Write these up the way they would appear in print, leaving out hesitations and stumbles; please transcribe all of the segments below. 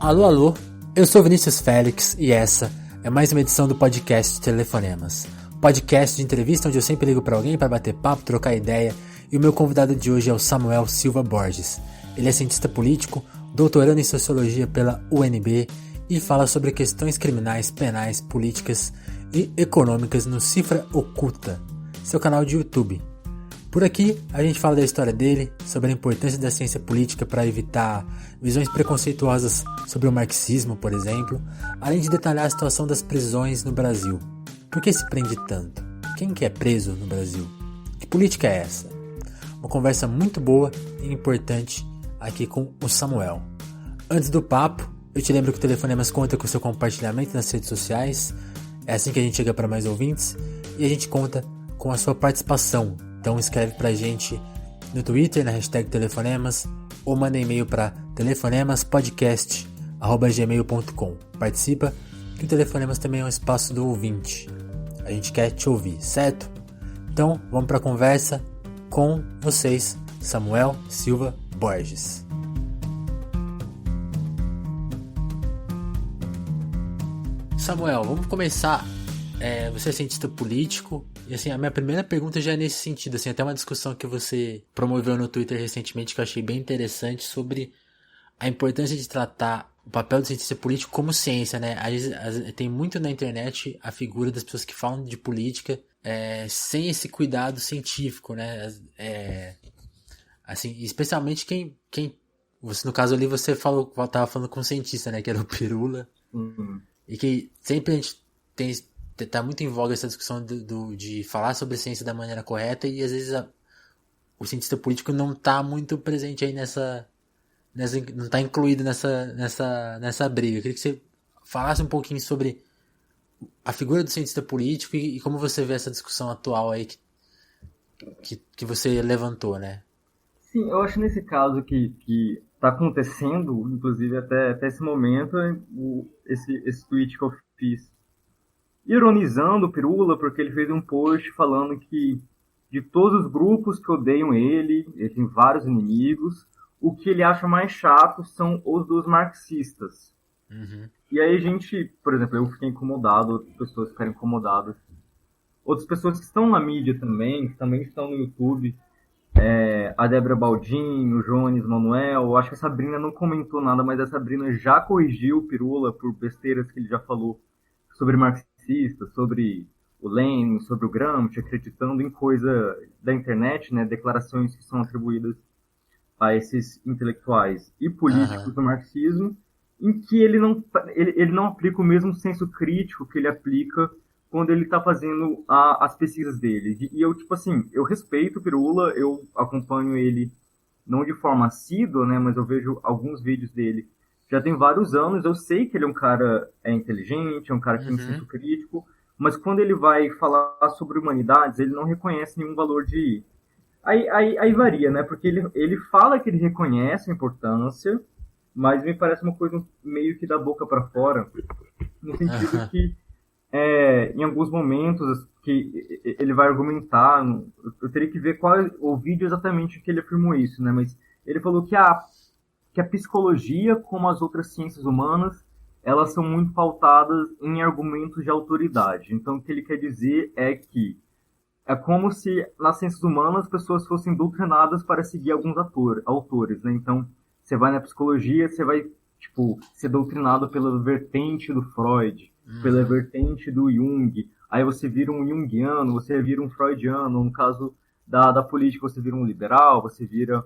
Alô, alô, eu sou Vinícius Félix e essa é mais uma edição do podcast Telefonemas. Podcast de entrevista onde eu sempre ligo pra alguém para bater papo, trocar ideia, e o meu convidado de hoje é o Samuel Silva Borges. Ele é cientista político, doutorando em Sociologia pela UNB e fala sobre questões criminais, penais, políticas e econômicas no Cifra Oculta, seu canal de YouTube. Por aqui, a gente fala da história dele, sobre a importância da ciência política para evitar visões preconceituosas sobre o marxismo, por exemplo, além de detalhar a situação das prisões no Brasil. Por que se prende tanto? Quem que é preso no Brasil? Que política é essa? Uma conversa muito boa e importante aqui com o Samuel. Antes do papo, eu te lembro que o Telefonemas conta com seu compartilhamento nas redes sociais. É assim que a gente chega para mais ouvintes e a gente conta com a sua participação. Então escreve pra gente no Twitter, na hashtag Telefonemas, ou manda e-mail para telefonemaspodcast@gmail.com. Participa, que o Telefonemas também é um espaço do ouvinte. A gente quer te ouvir, certo? Então vamos pra conversa com vocês, Samuel Silva Borges. Samuel, vamos começar. Você é cientista político, e assim, a minha primeira pergunta já é nesse sentido, assim, até uma discussão que você promoveu no Twitter recentemente que eu achei bem interessante sobre a importância de tratar o papel do cientista político como ciência, né? Às vezes, tem muito na internet a figura das pessoas que falam de política sem esse cuidado científico, né? Assim, especialmente quem você, no caso ali, você tava falando com um cientista, né? Que era o Pirula. Uhum. E que sempre a gente tá muito em voga essa discussão de falar sobre ciência da maneira correta, e às vezes o cientista político não tá muito presente aí não tá incluído nessa briga. Eu queria que você falasse um pouquinho sobre a figura do cientista político e como você vê essa discussão atual aí que você levantou, né? Sim, eu acho nesse caso que tá acontecendo, inclusive até esse momento, esse tweet que eu fiz ironizando o Pirula, porque ele fez um post falando que de todos os grupos que odeiam ele tem vários inimigos, o que ele acha mais chato são os dos marxistas. Uhum. E aí a gente, por exemplo, eu fiquei incomodado, outras pessoas ficaram incomodadas. Outras pessoas que estão na mídia também, que também estão no YouTube, a Débora Baldin, o Jones Manuel, eu acho que a Sabrina não comentou nada, mas a Sabrina já corrigiu o Pirula por besteiras que ele já falou sobre marxistas, sobre o Lenin, sobre o Gramsci, acreditando em coisa da internet, né, declarações que são atribuídas a esses intelectuais e políticos do marxismo, em que ele não aplica o mesmo senso crítico que ele aplica quando ele está fazendo as pesquisas dele. E eu, tipo assim, eu respeito o Pirula, eu acompanho ele não de forma assídua, né, mas eu vejo alguns vídeos dele já tem vários anos, eu sei que ele é um cara inteligente, é um cara que tem senso crítico, mas quando ele vai falar sobre humanidades, ele não reconhece nenhum valor de... Aí varia, né? Porque ele fala que ele reconhece a importância, mas me parece uma coisa meio que da boca para fora, no sentido que em alguns momentos que ele vai argumentar, eu teria que ver qual o vídeo exatamente que ele afirmou isso, né? Mas ele falou que a psicologia, como as outras ciências humanas, elas são muito pautadas em argumentos de autoridade. Então, o que ele quer dizer é que é como se nas ciências humanas as pessoas fossem doutrinadas para seguir alguns autores, né? Então, você vai na psicologia, você vai, ser doutrinado pela vertente do Freud, pela vertente do Jung. Aí você vira um junguiano, você vira um freudiano. No caso da política, você vira um liberal, você vira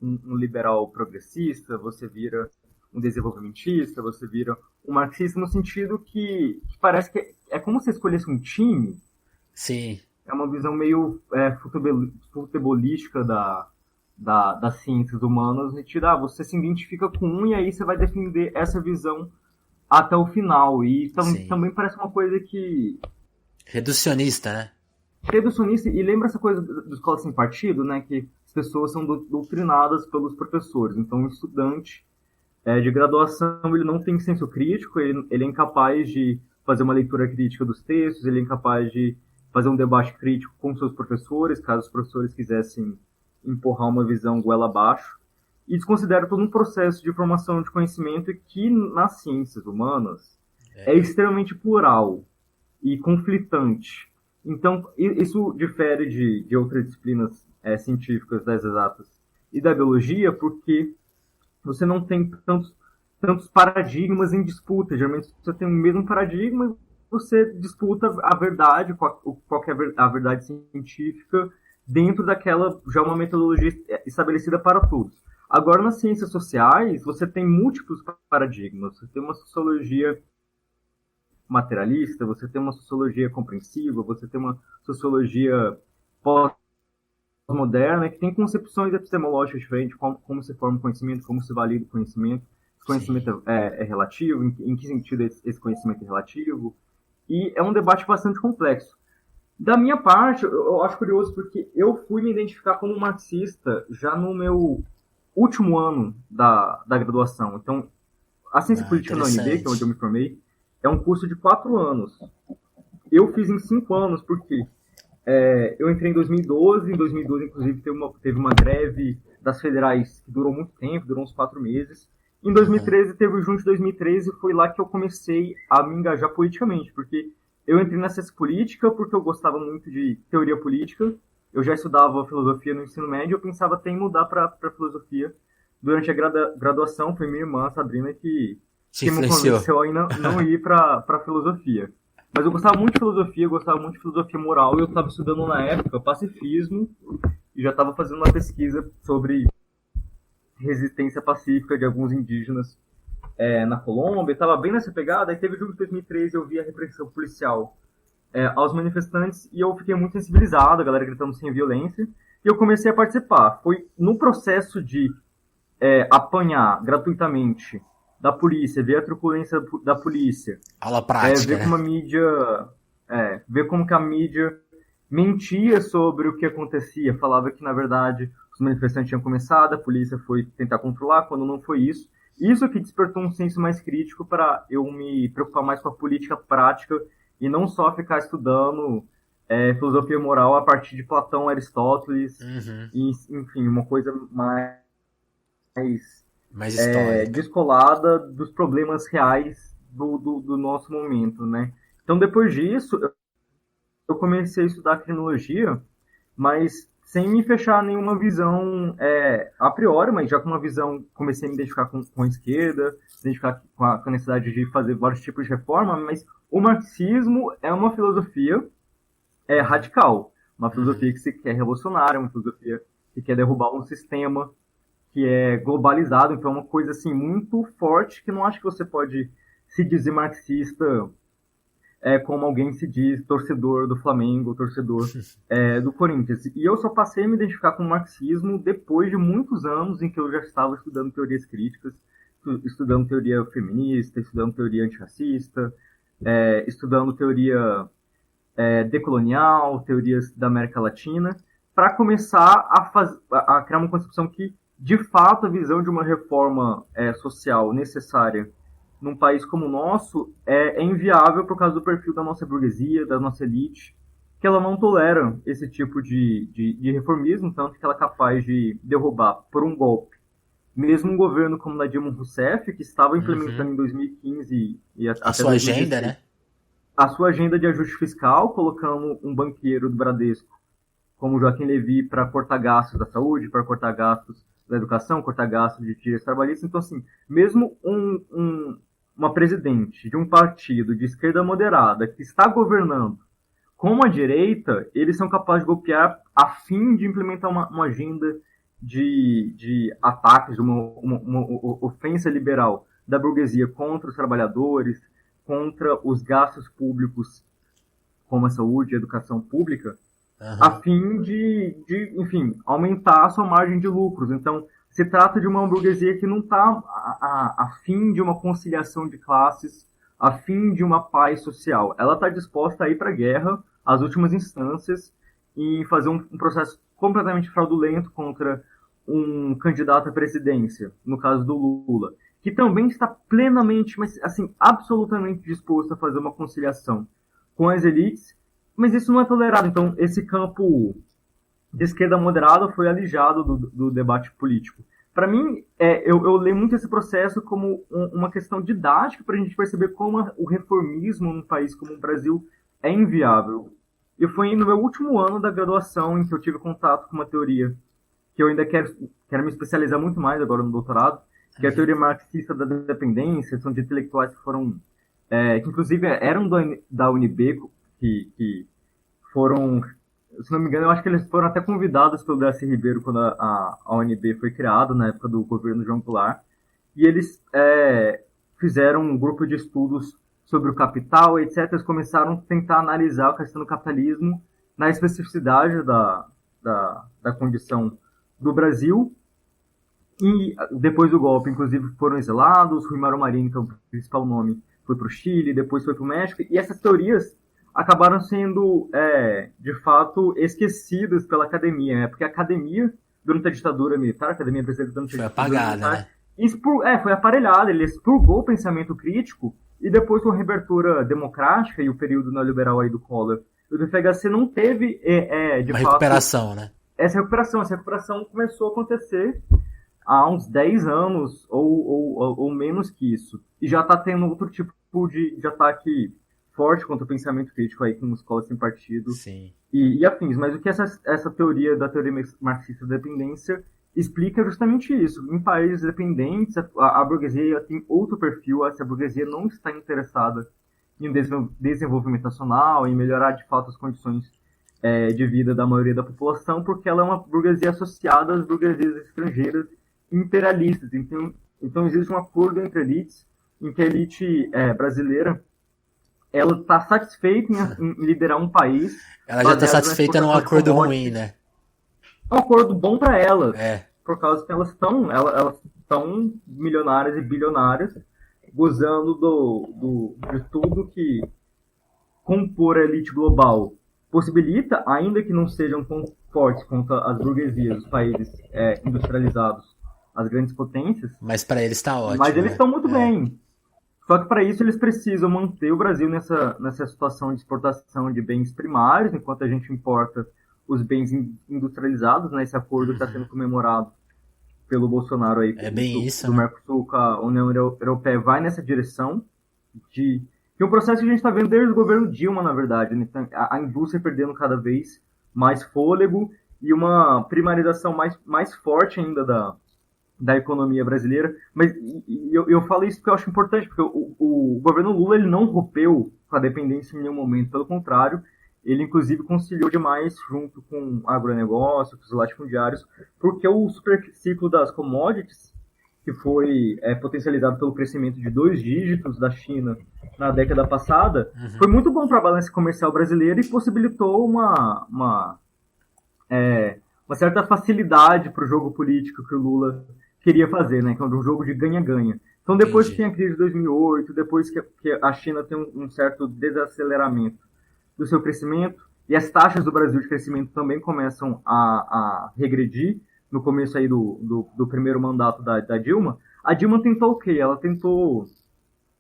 um liberal progressista, você vira um desenvolvimentista, você vira um marxista, no sentido que parece que é como se escolhesse um time. Sim. É uma visão meio futebolística das ciências humanas, no sentido, você se identifica com um e aí você vai defender essa visão até o final. E também parece uma coisa que... reducionista, né? Reducionista, e lembra essa coisa do escola sem partido, né? Que as pessoas são doutrinadas pelos professores. Então, um estudante de graduação, ele não tem senso crítico, ele é incapaz de fazer uma leitura crítica dos textos, ele é incapaz de fazer um debate crítico com seus professores, caso os professores quisessem empurrar uma visão goela abaixo. e desconsidera todo um processo de formação de conhecimento que nas ciências humanas é extremamente plural e conflitante. Então, isso difere de outras disciplinas científicas das exatas e da biologia, porque você não tem tantos paradigmas em disputa. Geralmente você tem o mesmo paradigma e você disputa a verdade, qual que é a verdade científica, dentro daquela já uma metodologia estabelecida para todos. Agora, nas ciências sociais, você tem múltiplos paradigmas. Você tem uma sociologia materialista, você tem uma sociologia compreensiva, você tem uma sociologia pós-moderna que tem concepções epistemológicas diferentes, como se forma o conhecimento, como se valida o conhecimento. O conhecimento é relativo, em que sentido esse conhecimento é relativo. E é um debate bastante complexo. Da minha parte, eu acho curioso porque eu fui me identificar como marxista já no meu último ano da graduação. Então, a Ciência Política na UNB, que é onde eu me formei, é um curso de 4 anos. Eu fiz em 5 anos, porque eu entrei em 2012, inclusive, teve uma greve das federais que durou muito tempo, durou uns 4 meses. Em 2013, teve o junho de 2013, foi lá que eu comecei a me engajar politicamente, porque eu entrei na ciência política porque eu gostava muito de teoria política, eu já estudava filosofia no ensino médio, eu pensava até em mudar para filosofia. Durante a graduação, foi minha irmã, Sabrina, que me convenceu a não ir para filosofia. Mas eu gostava muito de filosofia moral, e eu estava estudando na época pacifismo, e já estava fazendo uma pesquisa sobre resistência pacífica de alguns indígenas na Colômbia, estava bem nessa pegada. Aí teve o junho de 2013, eu vi a repressão policial aos manifestantes, e eu fiquei muito sensibilizado, a galera gritando sem violência, e eu comecei a participar. Foi no processo de apanhar gratuitamente da polícia, ver a truculência da polícia, aula prática, ver como a mídia, ver como que a mídia mentia sobre o que acontecia, falava que na verdade os manifestantes tinham começado, a polícia foi tentar controlar, quando não foi isso. Isso que despertou um senso mais crítico para eu me preocupar mais com a política prática e não só ficar estudando filosofia moral a partir de Platão, Aristóteles, e, enfim, uma coisa mais descolada dos problemas reais do nosso momento, né? Então, depois disso, eu comecei a estudar criminologia, mas sem me fechar nenhuma visão a priori, mas já com uma visão, comecei a me identificar com a esquerda, me identificar com a necessidade de fazer vários tipos de reforma, mas o marxismo é uma filosofia radical, uma filosofia que se quer revolucionária, uma filosofia que quer derrubar um sistema que é globalizado, então é uma coisa assim muito forte, que não acho que você pode se dizer marxista como alguém se diz torcedor do Flamengo, torcedor do Corinthians. E eu só passei a me identificar com o marxismo depois de muitos anos em que eu já estava estudando teorias críticas, estudando teoria feminista, estudando teoria antirracista, estudando teoria decolonial, teorias da América Latina, para começar a criar uma concepção que, de fato, a visão de uma reforma social necessária num país como o nosso é inviável por causa do perfil da nossa burguesia, da nossa elite, que ela não tolera esse tipo de reformismo, tanto que ela é capaz de derrubar por um golpe mesmo um governo como o da Dilma Rousseff, que estava implementando em 2015 e até a sua 2016, agenda, né? a sua agenda de ajuste fiscal, colocando um banqueiro do Bradesco como Joaquim Levy para cortar gastos da saúde, para cortar gastos da educação, cortar gastos de direitos trabalhistas. Então, assim, mesmo uma presidente de um partido de esquerda moderada que está governando com a direita, eles são capazes de golpear a fim de implementar uma agenda de ataques, de uma ofensa liberal da burguesia contra os trabalhadores, contra os gastos públicos, como a saúde e a educação pública, a fim de, enfim, aumentar a sua margem de lucros. Então, se trata de uma burguesia que não está a fim de uma conciliação de classes, a fim de uma paz social. Ela está disposta a ir para a guerra, às últimas instâncias, e fazer um processo completamente fraudulento contra um candidato à presidência, no caso do Lula, que também está plenamente, mas assim, absolutamente disposto a fazer uma conciliação com as elites, mas isso não é tolerado. Então, esse campo de esquerda moderada foi alijado do debate político, para mim, eu leio muito esse processo como uma questão didática para a gente perceber como o reformismo num país como o Brasil é inviável. E foi no meu último ano da graduação em que eu tive contato com uma teoria que eu ainda quero me especializar muito mais agora no doutorado, que é a teoria marxista da dependência. São de intelectuais que foram, que inclusive eram da UNB, que foram, se não me engano, eu acho que eles foram até convidados pelo Darcy Ribeiro quando a UNB foi criada, na época do governo João Goulart, e eles fizeram um grupo de estudos sobre o capital, etc. Eles começaram a tentar analisar a questão do capitalismo na especificidade da condição do Brasil. E depois do golpe, inclusive, foram exilados. Rui Mauro Marinho, que é o principal nome, foi para o Chile, depois foi para o México. E essas teorias acabaram sendo, de fato, esquecidas pela academia, né? Porque a academia, durante a ditadura militar, a academia brasileira durante a ditadura militar, foi aparelhada, ele expurgou o pensamento crítico, e depois com a reabertura democrática e o período neoliberal aí do Collor, o FHC não teve, de uma fato... recuperação, né? Essa recuperação começou a acontecer há uns 10 anos, ou menos que isso. E já está tendo outro tipo de ataque forte contra o pensamento crítico aí com escolas sem partido. Sim. E afins. Mas o que essa teoria da teoria marxista da dependência explica justamente isso. Em países dependentes, a burguesia tem outro perfil. Essa burguesia não está interessada em desenvolvimento nacional, em melhorar de fato as condições de vida da maioria da população, porque ela é uma burguesia associada às burguesias estrangeiras imperialistas. Então existe um acordo entre elites, em que a elite brasileira ela está satisfeita em liderar um país. Ela já está satisfeita num acordo ruim, né? É um acordo bom para elas, por causa que elas estão milionárias e bilionárias, gozando de tudo que compor a elite global possibilita, ainda que não sejam tão fortes quanto as burguesias dos países industrializados, as grandes potências. Mas para eles está ótimo. Mas eles estão muito bem. Só que para isso eles precisam manter o Brasil nessa situação de exportação de bens primários, enquanto a gente importa os bens industrializados, né? Esse acordo está sendo comemorado pelo Bolsonaro aí do Mercosul com a União Europeia vai nessa direção de um processo que a gente está vendo desde o governo Dilma, na verdade, né? A indústria perdendo cada vez mais fôlego e uma primarização mais forte ainda da economia brasileira. Mas eu falo isso porque eu acho importante, porque o governo Lula ele não rompeu com a dependência em nenhum momento, pelo contrário, ele inclusive conciliou demais junto com o agronegócio, com os latifundiários, porque o superciclo das commodities, que foi potencializado pelo crescimento de 2 dígitos da China na década passada, foi muito bom para a balança comercial brasileira e possibilitou uma certa facilidade para o jogo político que o Lula queria fazer, né? Que é um jogo de ganha-ganha. Então, depois que tem a crise de 2008, depois que a China tem um certo desaceleramento do seu crescimento, e as taxas do Brasil de crescimento também começam a regredir, no começo aí do primeiro mandato da Dilma, a Dilma tentou o quê? Ela tentou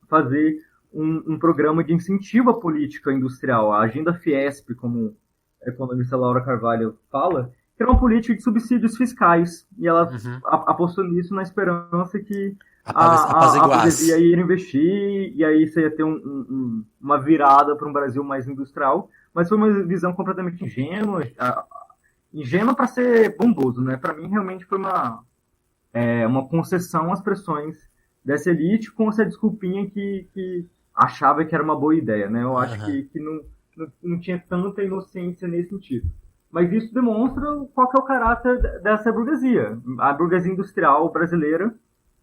fazer um programa de incentivo à política industrial, a agenda Fiesp, como a economista Laura Carvalho fala, que era uma política de subsídios fiscais, e ela apostou nisso na esperança que a burguesia ia investir, e aí você ia ter uma virada para um Brasil mais industrial, mas foi uma visão completamente ingênua para ser bondoso, né? Para mim, realmente foi uma concessão às pressões dessa elite com essa desculpinha que achava que era uma boa ideia, né? Eu acho que não tinha tanta inocência nesse sentido. Mas isso demonstra qual que é o caráter dessa burguesia. A burguesia industrial brasileira,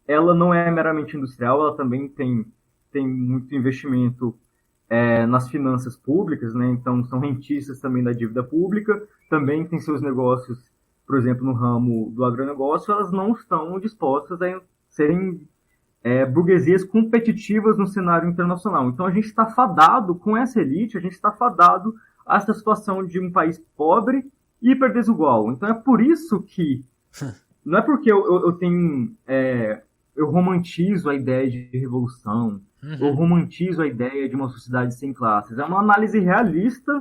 ela não é meramente industrial, ela também tem muito investimento nas finanças públicas, né? Então são rentistas também da dívida pública, também tem seus negócios, por exemplo, no ramo do agronegócio, elas não estão dispostas a serem burguesias competitivas no cenário internacional. Então a gente está fadado, com essa elite, a gente está fadado a essa situação de um país pobre e hiper desigual. Então é por isso que, não é porque eu tenho... eu romantizo a ideia de revolução, eu romantizo a ideia de uma sociedade sem classes. É uma análise realista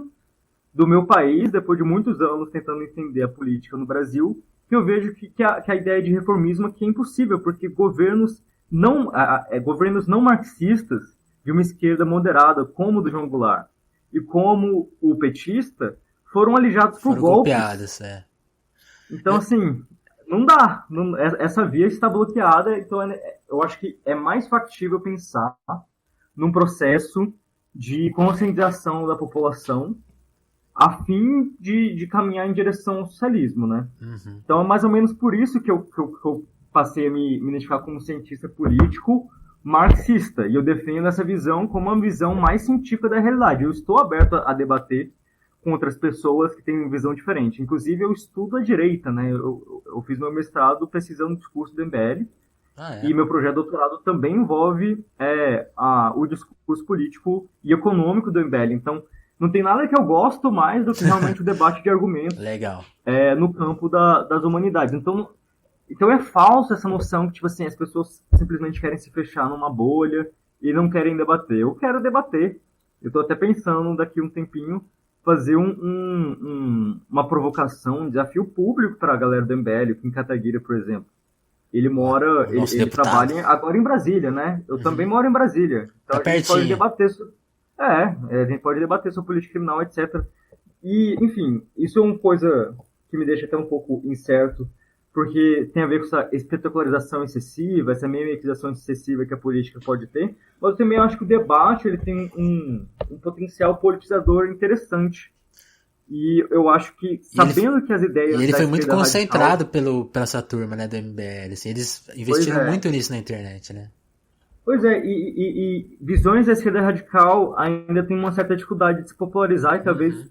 do meu país, depois de muitos anos tentando entender a política no Brasil, que eu vejo que a ideia de reformismo aqui é impossível, porque governos não marxistas de uma esquerda moderada, como o do João Goulart e como o petista, foram alijados por golpes. Golpeados, Então, assim, não dá. Essa via está bloqueada, então eu acho que é mais factível pensar num processo de conscientização da população a fim de caminhar em direção ao socialismo, né? Uhum. Então é mais ou menos por isso que eu passei a me identificar como cientista político marxista, e eu defendo essa visão como uma visão mais científica da realidade. Eu estou aberto a debater com outras pessoas que têm uma visão diferente. Inclusive, eu estudo a direita, né? Eu fiz meu mestrado pesquisando o discurso do MBL, e meu projeto de doutorado também envolve o discurso político e econômico do MBL. Então, não tem nada que eu gosto mais do que realmente o debate de argumentos Legal. No campo das humanidades. Então é falso essa noção que, tipo assim, as pessoas simplesmente querem se fechar numa bolha e não querem debater. Eu quero debater. Eu tô até pensando, daqui a um tempinho, fazer uma provocação, um desafio público para a galera do MBL, o Kim Kataguiri, por exemplo. Ele mora, ele trabalha agora em Brasília, né? Eu também moro em Brasília. Então Tá a gente pode debater a gente pode debater sobre política criminal, etc. E, enfim, isso é uma coisa que me deixa até um pouco incerto, porque tem a ver com essa espetacularização excessiva, essa mimetização excessiva que a política pode ter, mas eu também acho que o debate ele tem um potencial politizador interessante. E eu acho que, sabendo que as ideias... E ele foi muito concentrado radical, pela essa turma, né, do MBL. Assim, eles investiram muito nisso na internet, né? Pois é, e visões da esquerda radical ainda tem uma certa dificuldade de se popularizar, e talvez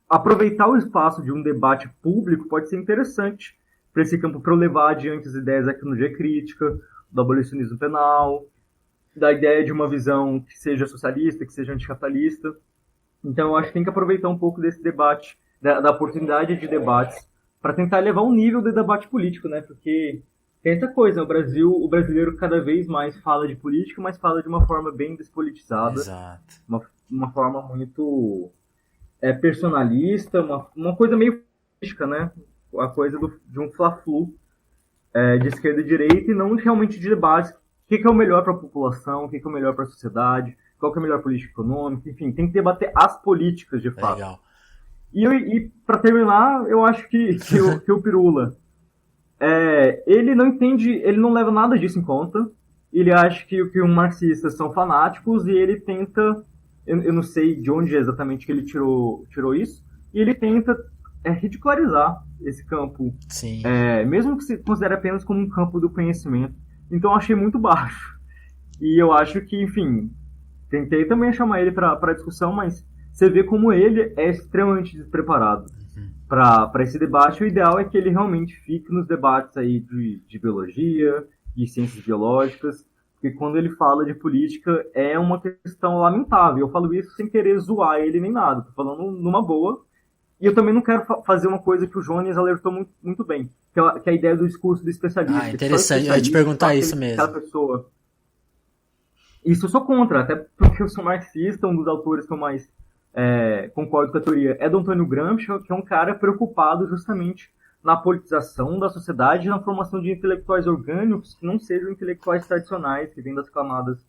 aproveitar o espaço de um debate público pode ser interessante para esse campo, para eu levar adiante as ideias da tecnologia crítica, do abolicionismo penal, da ideia de uma visão que seja socialista, que seja anticapitalista. Então eu acho que tem que aproveitar um pouco desse debate, da oportunidade de debates, para tentar elevar o nível do debate político, né? Porque tem essa coisa, o brasileiro cada vez mais fala de política, mas fala de uma forma bem despolitizada. Exato. Uma forma muito personalista, uma coisa meio política, né? A coisa de um fla-flu de esquerda e direita, e não realmente de debates. O que é o melhor para a população, o que é o melhor para a sociedade, qual que é a melhor política econômica, enfim, tem que debater as políticas de fato. Legal. E para terminar, eu acho que o Pirula, ele não entende, ele não leva nada disso em conta. Ele acha que os marxistas são fanáticos, e ele tenta, eu não sei de onde exatamente que ele tirou isso, e ele tenta ridicularizar esse campo, Sim. Mesmo que se considere apenas como um campo do conhecimento. Então eu achei muito baixo. E eu acho que, enfim, tentei também chamar ele para discussão, mas você vê como ele é extremamente despreparado para esse debate. O ideal é que ele realmente fique nos debates aí de biologia, de ciências biológicas, porque quando ele fala de política é uma questão lamentável. Eu falo isso sem querer zoar ele nem nada, tô falando numa boa. E eu também não quero fazer uma coisa que o Jones alertou muito, muito bem, que é a ideia do discurso do especialista. Interessante, eu ia te perguntar isso mesmo. Pessoa. Isso eu sou contra, até porque eu sou marxista, um dos autores que eu mais concordo com a teoria é do Antônio Gramsci, que é um cara preocupado justamente na politização da sociedade e na formação de intelectuais orgânicos que não sejam intelectuais tradicionais, que vêm das camadas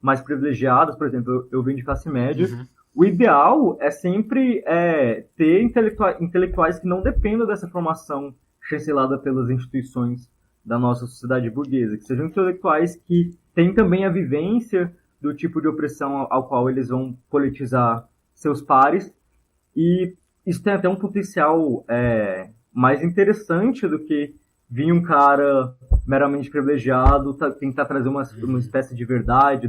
mais privilegiadas. Por exemplo, eu venho de classe média. O ideal é sempre ter intelectuais que não dependam dessa formação chancelada pelas instituições da nossa sociedade burguesa, que sejam intelectuais que têm também a vivência do tipo de opressão ao qual eles vão politizar seus pares, e isso tem até um potencial mais interessante do que vir um cara meramente privilegiado tentar trazer uma espécie de verdade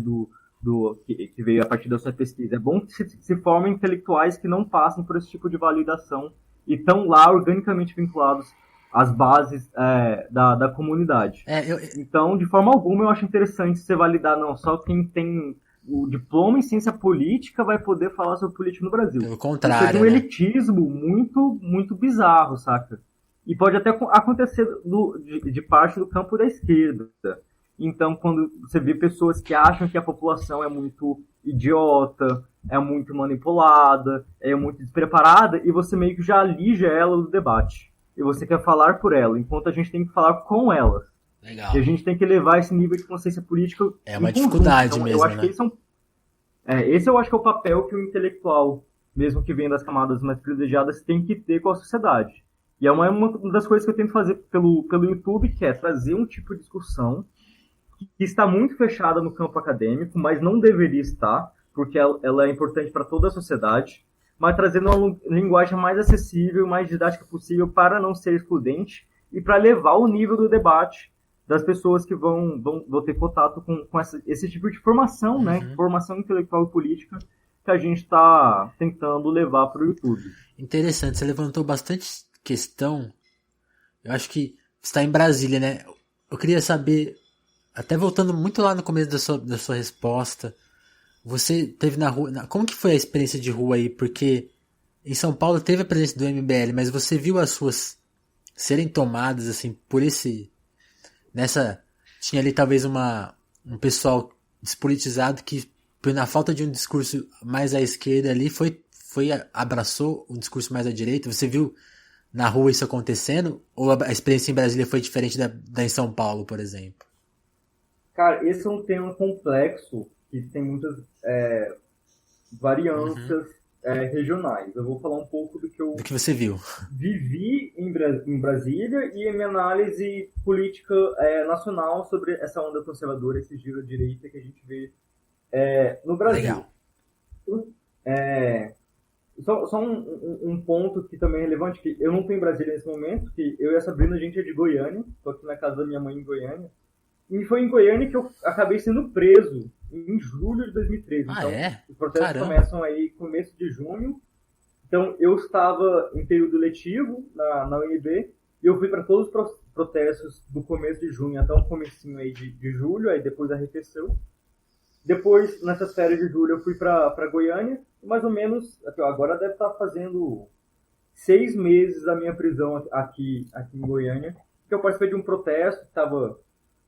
que veio a partir da sua pesquisa. É bom que se formem intelectuais que não passem por esse tipo de validação e estão lá organicamente vinculados às bases da comunidade. Então, de forma alguma, eu acho interessante você validar não só quem tem o diploma em ciência política vai poder falar sobre política no Brasil. Pelo contrário, isso é um elitismo muito, muito bizarro, saca? E pode até acontecer de parte do campo da esquerda. Então, quando você vê pessoas que acham que a população é muito idiota, é muito manipulada, é muito despreparada, e você meio que já alija ela do debate. e você quer falar por ela, enquanto a gente tem que falar com elas. Legal. E a gente tem que levar esse nível de consciência política É em uma conjunto. dificuldade Então, mesmo, eu acho né? que esse eu acho que é o papel que o intelectual, mesmo que venha das camadas mais privilegiadas, tem que ter com a sociedade. E é uma das coisas que eu tento fazer pelo YouTube, que é trazer um tipo de discussão que está muito fechada no campo acadêmico, mas não deveria estar, porque ela é importante para toda a sociedade, mas trazendo uma linguagem mais acessível, mais didática possível para não ser excludente e para levar o nível do debate das pessoas que vão ter contato com esse tipo de formação, né? Formação intelectual e política que a gente está tentando levar para o YouTube. Interessante, você levantou bastante questão. Eu acho que você está em Brasília, né? Eu queria saber, até voltando muito lá no começo da sua resposta, você teve na rua... Como que foi a experiência de rua aí? Porque em São Paulo teve a presença do MBL, mas você viu as suas serem tomadas, assim, por esse... Tinha ali talvez um pessoal despolitizado que, na falta de um discurso mais à esquerda ali, abraçou um discurso mais à direita. Você viu na rua isso acontecendo? Ou a experiência em Brasília foi diferente da em São Paulo, por exemplo? Cara, esse é um tema complexo que tem muitas variâncias regionais. Eu vou falar um pouco do que você viu. Vivi em Brasília e em minha análise política nacional sobre essa onda conservadora, esse giro à direita que a gente vê no Brasil. Legal. Só um ponto que também é relevante, que eu não estou em Brasília nesse momento, que eu e a Sabrina, a gente é de Goiânia, estou aqui na casa da minha mãe em Goiânia, e foi em Goiânia que eu acabei sendo preso em julho de 2013. Então, os protestos começam aí começo de junho. Então, eu estava em período letivo na UNB e eu fui para todos os protestos do começo de junho até o comecinho aí de julho, aí depois arrefeceu. Depois, nessas férias de julho, eu fui para Goiânia, mais ou menos, agora deve estar fazendo 6 meses da minha prisão aqui em Goiânia, que eu participei de um protesto que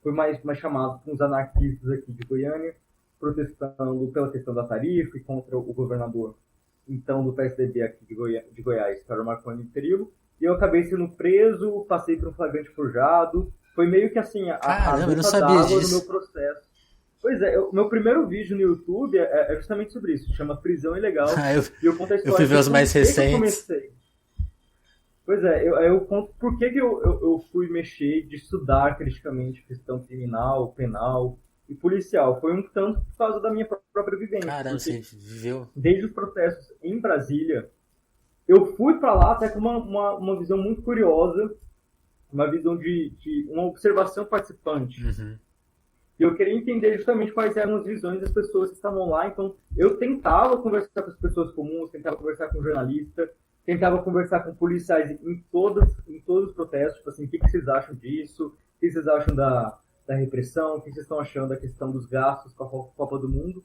foi mais chamado com os anarquistas aqui de Goiânia, protestando pela questão da tarifa e contra o governador, então, do PSDB aqui de Goiás, que era o Marconi Perillo, e eu acabei sendo preso, passei por um flagrante forjado, foi meio que assim, a gota d'água no meu processo. Pois é, o meu primeiro vídeo no YouTube é justamente sobre isso, chama Prisão Ilegal, e eu conto a história. Eu fui ver os mais recentes. Pois é, eu conto por que eu fui mexer de estudar criticamente questão criminal, penal e policial. Foi um tanto por causa da minha própria vivência. Caramba, você viveu? Desde os protestos em Brasília, eu fui para lá até com uma visão muito curiosa, uma visão de uma observação participante. E eu queria entender justamente quais eram as visões das pessoas que estavam lá. Então, eu tentava conversar com as pessoas comuns, tentava conversar com jornalistas, tentava conversar com policiais em todos os protestos, tipo assim, o que vocês acham disso? O que vocês acham da repressão? O que vocês estão achando da questão dos gastos com a Copa do Mundo?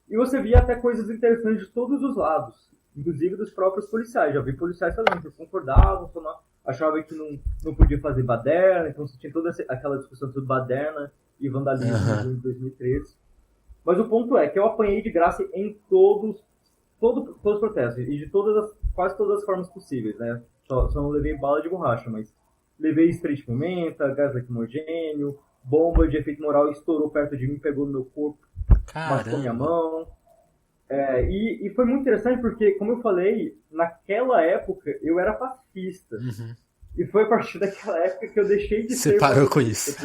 E você via até coisas interessantes de todos os lados, inclusive dos próprios policiais. Já vi policiais falando que concordavam, achavam que não podia fazer baderna, então você tinha toda aquela discussão sobre baderna e vandalismo em 2013. Mas o ponto é que eu apanhei de graça em todos os protestos, e de quase todas as formas possíveis, né? Só não levei bala de borracha, mas levei spray de pimenta, gás lacrimogênio, bomba de efeito moral estourou perto de mim, pegou no meu corpo, machucou minha mão. E foi muito interessante porque, como eu falei, naquela época eu era pacifista. E foi a partir daquela época que eu deixei de ser. Você parou com isso?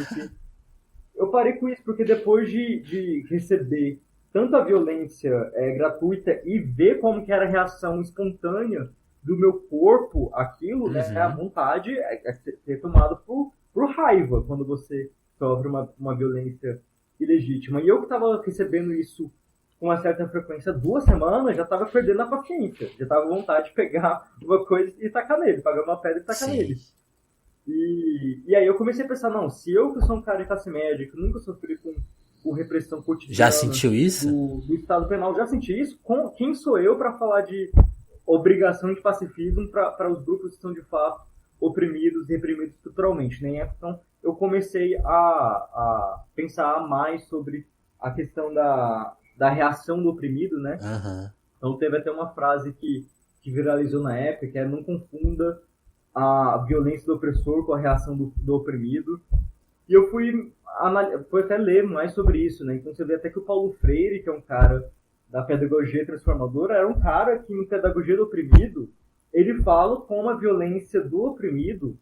Eu parei com isso porque depois de receber tanta violência gratuita e ver como que era a reação espontânea do meu corpo aquilo, né, a vontade é ser tomado por raiva quando você sofre uma violência ilegítima. E eu que estava recebendo isso com uma certa frequência 2 semanas, já estava perdendo a paciência, já estava com vontade de pegar uma coisa e tacar nele, pagar uma pedra e tacar nele. E aí eu comecei a pensar, não, se eu que sou um cara de classe média, que nunca sofri com repressão cotidiana... Já sentiu isso? Do Estado Penal, já senti isso? Quem sou eu para falar de obrigação de pacifismo para os grupos que são de fato oprimidos e reprimidos estruturalmente? Nem é. Então eu comecei a pensar mais sobre a questão da reação do oprimido, né? Então teve até uma frase que viralizou na época, que é: não confunda a violência do opressor com a reação do oprimido. E eu fui até ler mais sobre isso, né? Então você vê até que o Paulo Freire, que é um cara da pedagogia transformadora, era um cara que, em Pedagogia do Oprimido, ele fala como a violência do oprimido,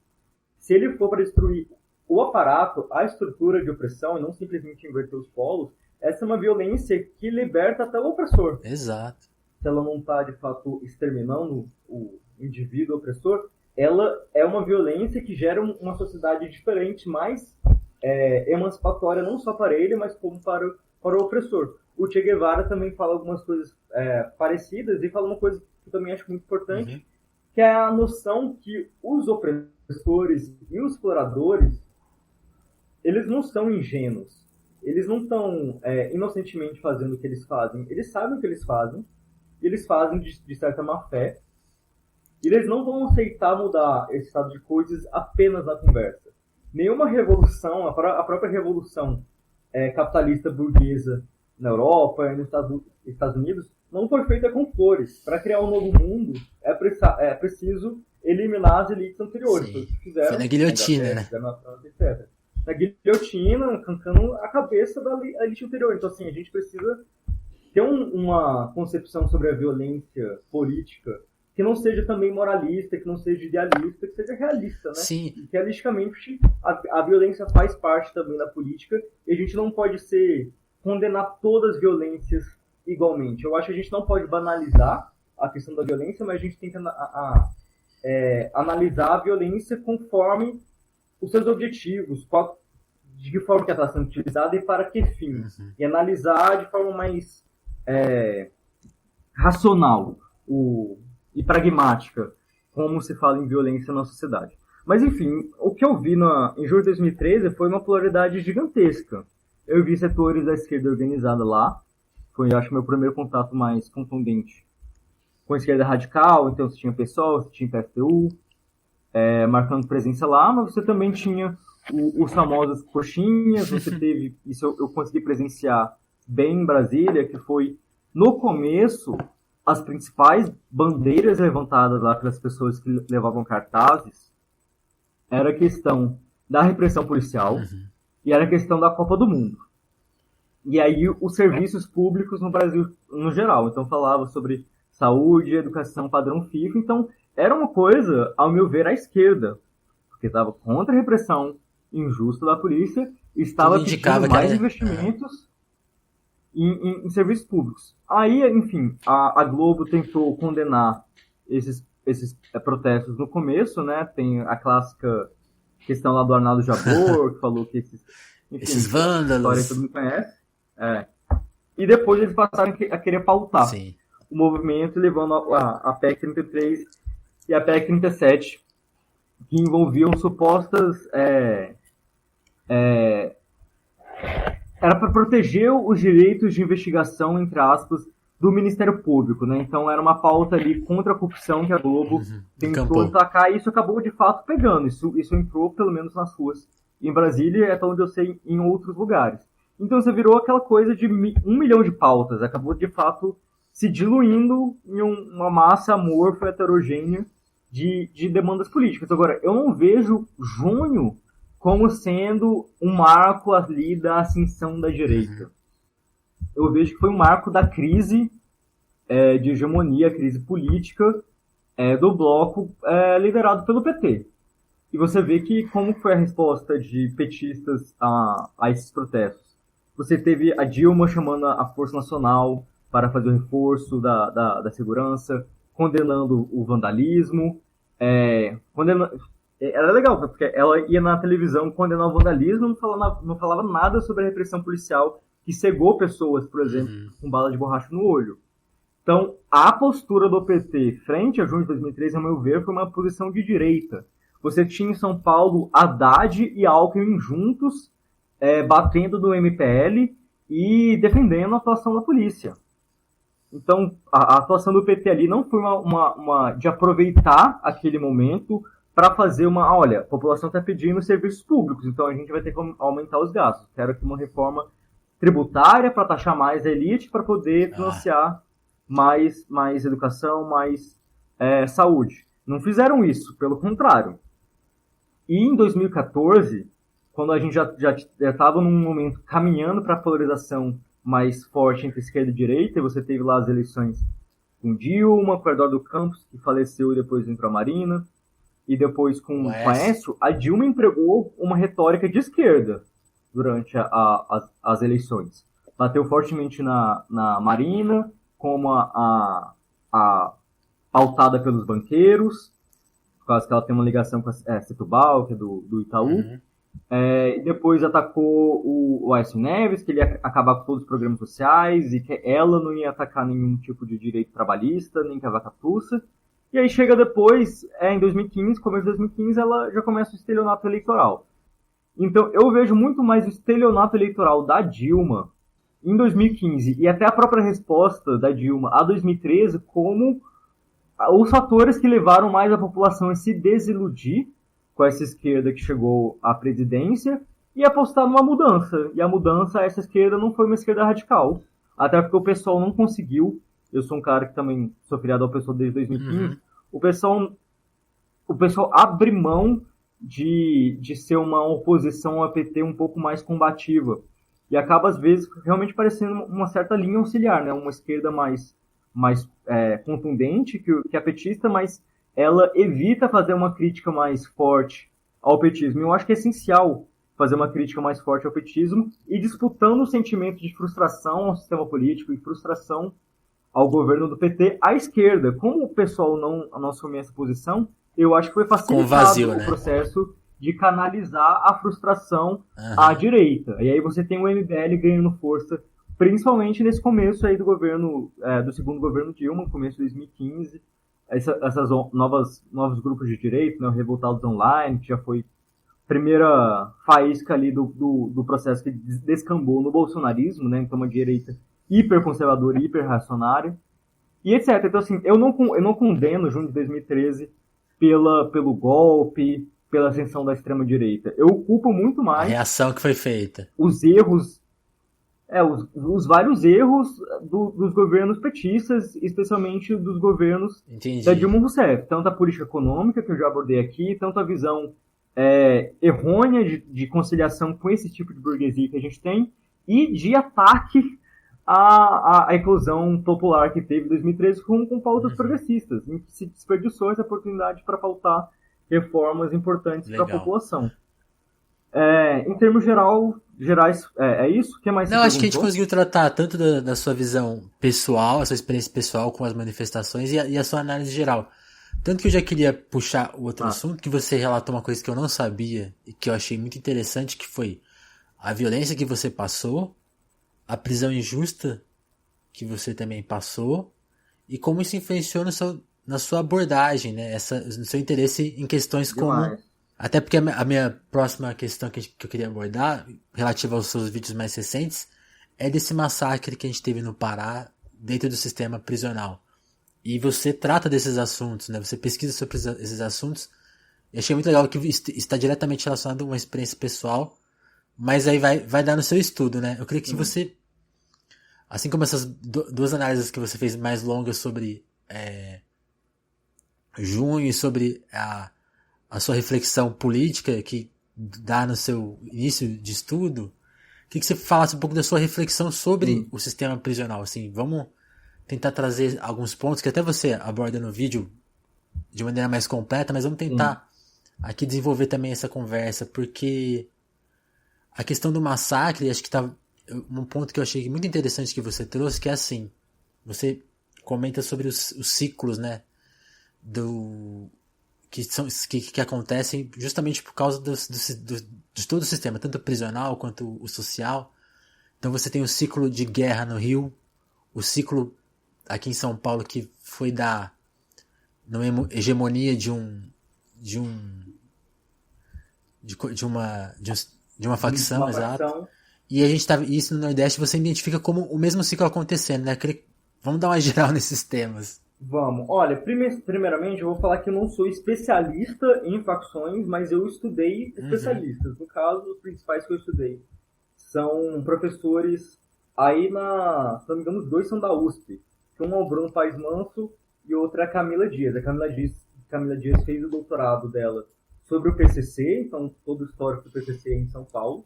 se ele for para destruir o aparato, a estrutura de opressão, e não simplesmente inverter os polos, essa é uma violência que liberta até o opressor. Exato. Se ela não está, de fato, exterminando o indivíduo opressor, ela é uma violência que gera uma sociedade diferente, mais emancipatória, não só para ele, mas como para o opressor. O Che Guevara também fala algumas coisas parecidas, e fala uma coisa que eu também acho muito importante, que é a noção que os opressores e os exploradores, eles não são ingênuos. Eles não estão inocentemente fazendo o que eles fazem. Eles sabem o que eles fazem de certa má fé, e eles não vão aceitar mudar esse estado de coisas apenas na conversa. Nenhuma revolução, a própria revolução capitalista burguesa na Europa e nos Estados Unidos, não foi feita com flores. Para criar um novo mundo, é preciso eliminar as elites anteriores. Sim. Que fizeram, foi na guilhotina, né? Na França, etc. Na guilhotina, arrancando a cabeça da elite anterior. Então, assim, a gente precisa ter uma concepção sobre a violência política que não seja também moralista, que não seja idealista, que seja realista, né? Sim. E realisticamente, a violência faz parte também da política, e a gente não pode condenar todas as violências igualmente. Eu acho que a gente não pode banalizar a questão da violência, mas a gente tem que analisar a violência conforme os seus objetivos, de que forma que ela está sendo utilizada e para que fim. E analisar de forma mais racional e pragmática como se fala em violência na sociedade. Mas, enfim, o que eu vi em julho de 2013 foi uma polaridade gigantesca. Eu vi setores da esquerda organizada lá. Foi, acho, meu primeiro contato mais contundente com a esquerda radical. Então, você tinha PSOL, você tinha PSTU, marcando presença lá, mas você também tinha os famosos coxinhas. Você teve, isso eu consegui presenciar bem em Brasília, que foi, no começo, as principais bandeiras levantadas lá pelas pessoas que levavam cartazes era a questão da repressão policial e era a questão da Copa do Mundo. E aí os serviços públicos no Brasil no geral. Então falava sobre saúde, educação, padrão FIFA. Então era uma coisa, ao meu ver, à esquerda, porque estava contra a repressão injusta da polícia e estava pedindo mais investimentos em serviços públicos. Aí, enfim, a Globo tentou condenar esses protestos no começo, né? Tem a clássica questão lá do Arnaldo Jabor, que falou que esses vândalos, história que todo mundo conhece. E depois eles passaram a querer pautar o movimento, levando a PEC 33 e a PEC 37, que envolviam supostas... era para proteger os direitos de investigação, entre aspas, do Ministério Público, né? Então era uma pauta ali contra a corrupção que a Globo tentou atacar, e isso acabou de fato pegando. Isso entrou pelo menos nas ruas em Brasília, até onde eu sei, em outros lugares. Então você virou aquela coisa de 1 milhão de pautas, acabou de fato se diluindo em uma massa amorfa, heterogênea de demandas políticas. Agora, eu não vejo junho como sendo um marco ali da ascensão da direita. Eu vejo que foi um marco da crise de hegemonia, crise política do bloco liderado pelo PT. E você vê que como foi a resposta de petistas a esses protestos. Você teve a Dilma chamando a Força Nacional para fazer o reforço da segurança, condenando o vandalismo, era legal, porque ela ia na televisão condenar o vandalismo, não falava nada sobre a repressão policial que cegou pessoas, por exemplo, com bala de borracha no olho. Então, a postura do PT frente a junho de 2013, ao meu ver, foi uma posição de direita. Você tinha em São Paulo Haddad e Alckmin juntos, batendo no MPL e defendendo a atuação da polícia. Então, a atuação do PT ali não foi uma de aproveitar aquele momento para fazer olha, a população está pedindo serviços públicos, então a gente vai ter que aumentar os gastos. Quero que uma reforma tributária para taxar mais a elite, para poder financiar mais educação, mais saúde. Não fizeram isso, pelo contrário. E em 2014, quando a gente já estava num momento caminhando para a polarização mais forte entre esquerda e direita, e você teve lá as eleições com Dilma, com Eduardo Campos, que faleceu e depois entrou a Marina, e depois com o Aécio, a Dilma empregou uma retórica de esquerda durante as eleições. Bateu fortemente na Marina, como a pautada pelos banqueiros, por causa que ela tem uma ligação com a Setúbal, que é do Itaú. Uhum. Depois atacou o Aécio Neves, que ele ia acabar com todos os programas sociais, e que ela não ia atacar nenhum tipo de direito trabalhista, nem cavacatuça. E aí chega depois, em 2015, começo de 2015, ela já começa o estelionato eleitoral. Então eu vejo muito mais o estelionato eleitoral da Dilma em 2015 e até a própria resposta da Dilma a 2013 como os fatores que levaram mais a população a se desiludir com essa esquerda que chegou à presidência e apostar numa mudança. E a mudança, essa esquerda não foi uma esquerda radical. Até porque o pessoal não conseguiu. Eu sou um cara que também sou filiado ao pessoal desde 2015. Uhum. O pessoal abre mão de ser uma oposição ao PT um pouco mais combativa. E acaba, às vezes, realmente parecendo uma certa linha auxiliar, né? Uma esquerda mais contundente que a petista, mas ela evita fazer uma crítica mais forte ao petismo. E eu acho que é essencial fazer uma crítica mais forte ao petismo e disputando o sentimento de frustração ao sistema político e frustração ao governo do PT à esquerda. Como o pessoal não assumiu essa posição, eu acho que foi facilitado o processo de canalizar a frustração à direita. E aí você tem o MBL ganhando força, principalmente nesse começo aí do governo, do segundo governo Dilma, começo de 2015, essas novos grupos de direita, né, o Revoltados Online, que já foi a primeira faísca ali do processo que descambou no bolsonarismo, né, então uma direita hiperconservadora, hiperreacionária, e etc. Então, assim, eu não condeno junho de 2013 pelo golpe, pela ascensão da extrema-direita. Eu culpo muito mais a reação que foi feita. Os erros, os vários erros dos governos petistas, especialmente dos governos da Dilma Rousseff. Tanto a política econômica, que eu já abordei aqui, tanto a visão errônea de conciliação com esse tipo de burguesia que a gente tem, e de ataque à eclosão popular que teve em 2013 com pautas progressistas, em que se desperdiçou essa oportunidade para pautar reformas importantes para a população. Em termos gerais, é isso? O que mais? Não, acho que a gente conseguiu tratar tanto da sua visão pessoal, a sua experiência pessoal com as manifestações e a sua análise geral. Tanto que eu já queria puxar o outro assunto, que você relatou uma coisa que eu não sabia e que eu achei muito interessante, que foi a violência que você passou, a prisão injusta que você também passou e como isso influenciou na sua abordagem, né? No seu interesse em questões como... Até porque a minha próxima questão que eu queria abordar, relativa aos seus vídeos mais recentes, é desse massacre que a gente teve no Pará, dentro do sistema prisional. E você trata desses assuntos, né? Você pesquisa sobre esses assuntos. Eu achei muito legal que está diretamente relacionado a uma experiência pessoal, mas aí vai dar no seu estudo, né? Eu queria que você, assim como essas duas análises que você fez mais longas sobre junho e sobre a sua reflexão política que dá no seu início de estudo, queria que você falasse um pouco da sua reflexão sobre o sistema prisional. Assim, vamos tentar trazer alguns pontos que até você aborda no vídeo de maneira mais completa, mas vamos tentar aqui desenvolver também essa conversa, porque a questão do massacre, acho que tá um ponto que eu achei muito interessante que você trouxe, que é assim, você comenta sobre os ciclos, né, que acontecem justamente por causa de todo o sistema, tanto o prisional quanto o social. Então você tem o ciclo de guerra no Rio, o ciclo aqui em São Paulo que foi numa hegemonia de uma facção, exato. E a gente isso no Nordeste você identifica como o mesmo ciclo acontecendo, né? Vamos dar uma geral nesses temas. Vamos. Olha, primeiramente eu vou falar que eu não sou especialista em facções, mas eu estudei especialistas. No caso, os principais que eu estudei são professores aí se não me engano, os dois são da USP. Um é o Bruno Paes Manso e outro é a Camila Dias. A Camila Dias Camila Dias fez o doutorado dela sobre o PCC, então todo o histórico do PCC em São Paulo.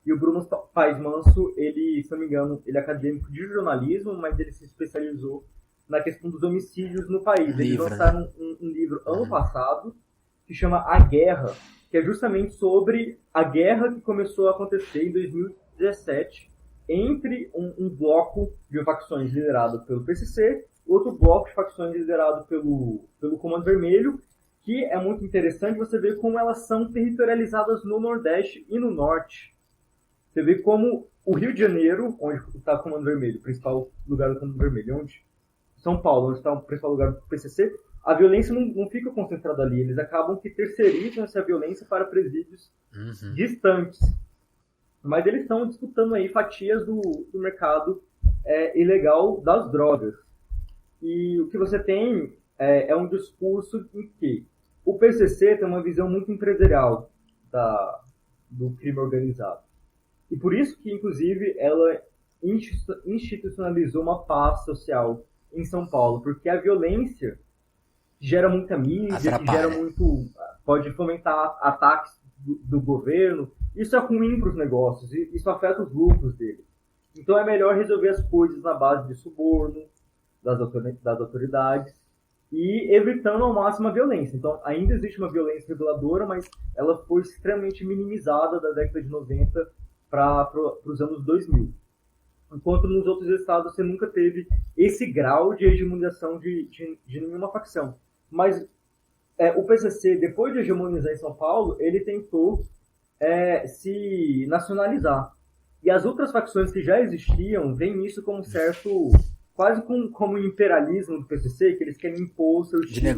E o Bruno Paes Manso, ele, se não me engano, ele é acadêmico de jornalismo, mas ele se especializou na questão dos homicídios no país. Eles lançaram um livro ano passado que chama A Guerra, que é justamente sobre a guerra que começou a acontecer em 2017 entre um bloco de facções liderado pelo PCC, outro bloco de facções liderado pelo Comando Vermelho, que é muito interessante você ver como elas são territorializadas no Nordeste e no Norte. Você vê como o Rio de Janeiro, onde está o Comando Vermelho, o principal lugar do Comando Vermelho, onde São Paulo, onde está o principal lugar do PCC, a violência não fica concentrada ali. Eles acabam que terceirizam essa violência para presídios distantes. Mas eles estão disputando aí fatias do mercado ilegal das drogas. E o que você tem é um discurso em que o PCC tem uma visão muito empresarial do crime organizado. E por isso que, inclusive, ela institucionalizou uma paz social em São Paulo, porque a violência gera muita mídia, gera muito, pode fomentar ataques do governo. Isso é ruim para os negócios, isso afeta os lucros deles. Então é melhor resolver as coisas na base de suborno das autoridades e evitando ao máximo a violência. Então ainda existe uma violência reguladora, mas ela foi extremamente minimizada da década de 90 para os anos 2000. Enquanto nos outros estados você nunca teve esse grau de hegemonização de nenhuma facção. Mas o PCC, depois de hegemonizar em São Paulo, ele tentou se nacionalizar. E as outras facções que já existiam veem isso como certo, quase como um imperialismo do PCC, que eles querem impor seu estilo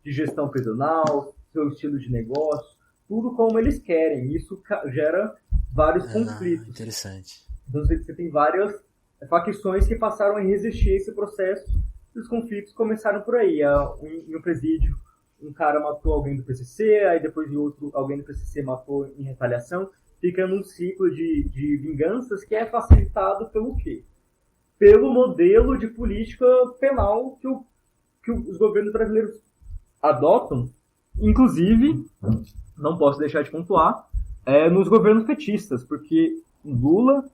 de gestão prisional, seu estilo de negócio, tudo como eles querem. Isso gera vários conflitos. Interessante. Então você tem várias facções que passaram a resistir a esse processo e os conflitos começaram por aí. Em um presídio, um cara matou alguém do PCC, aí depois alguém do PCC matou em retaliação. Fica num ciclo de vinganças que é facilitado pelo quê? Pelo modelo de política penal que os governos brasileiros adotam. Inclusive, não posso deixar de pontuar, nos governos petistas, porque Lula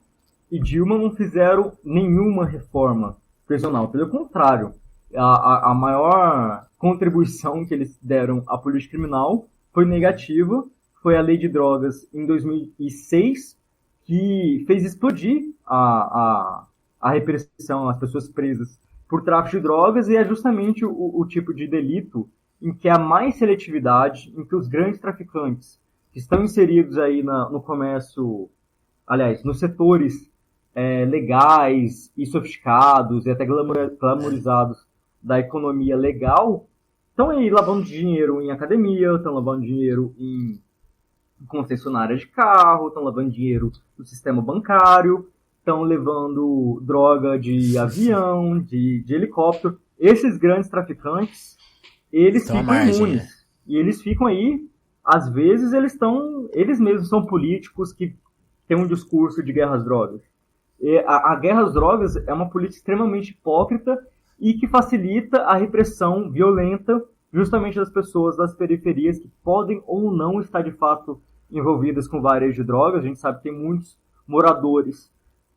e Dilma não fizeram nenhuma reforma prisional. Pelo contrário, a maior contribuição que eles deram à política criminal foi negativa. Foi a lei de drogas em 2006, que fez explodir a repressão às pessoas presas por tráfico de drogas, e é justamente o tipo de delito em que há mais seletividade, em que os grandes traficantes que estão inseridos aí no comércio, aliás, nos setores legais e sofisticados e até glamorizados da economia legal, estão aí lavando dinheiro em academia, estão lavando dinheiro em concessionárias de carro, estão lavando dinheiro no sistema bancário, estão levando droga de avião, de helicóptero. Esses grandes traficantes, eles ficam imunes. E eles ficam aí, às vezes eles mesmos são políticos que têm um discurso de guerra às drogas. E a guerra às drogas é uma política extremamente hipócrita e que facilita a repressão violenta justamente das pessoas das periferias que podem ou não estar de fato envolvidas com varejo de drogas. A gente sabe que tem muitos moradores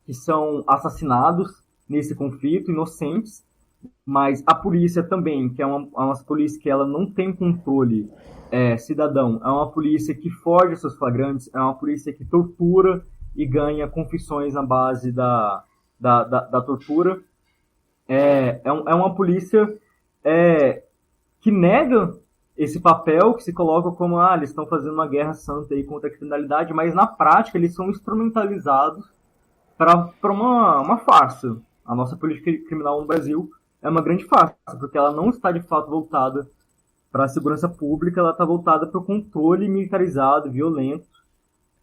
que são assassinados nesse conflito, inocentes, mas a polícia também, que é uma polícia que ela não tem controle cidadão, é uma polícia que foge seus flagrantes, é uma polícia que tortura e ganha confissões na base da tortura. É uma polícia que nega esse papel, que se coloca como eles estão fazendo uma guerra santa aí contra a criminalidade, mas na prática eles são instrumentalizados para uma farsa. A nossa política criminal no Brasil é uma grande farsa, porque ela não está de fato voltada para a segurança pública, ela está voltada para o controle militarizado, violento,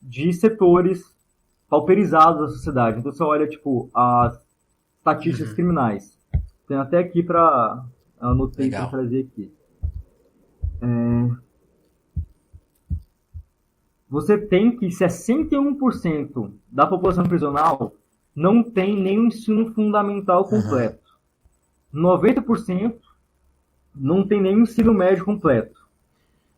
de setores pauperizados da sociedade. Então você olha, as estatísticas criminais. Tem até aqui anotei para trazer aqui. Você tem que 61% da população prisional não tem nenhum ensino fundamental completo. 90% não tem nem ensino médio completo.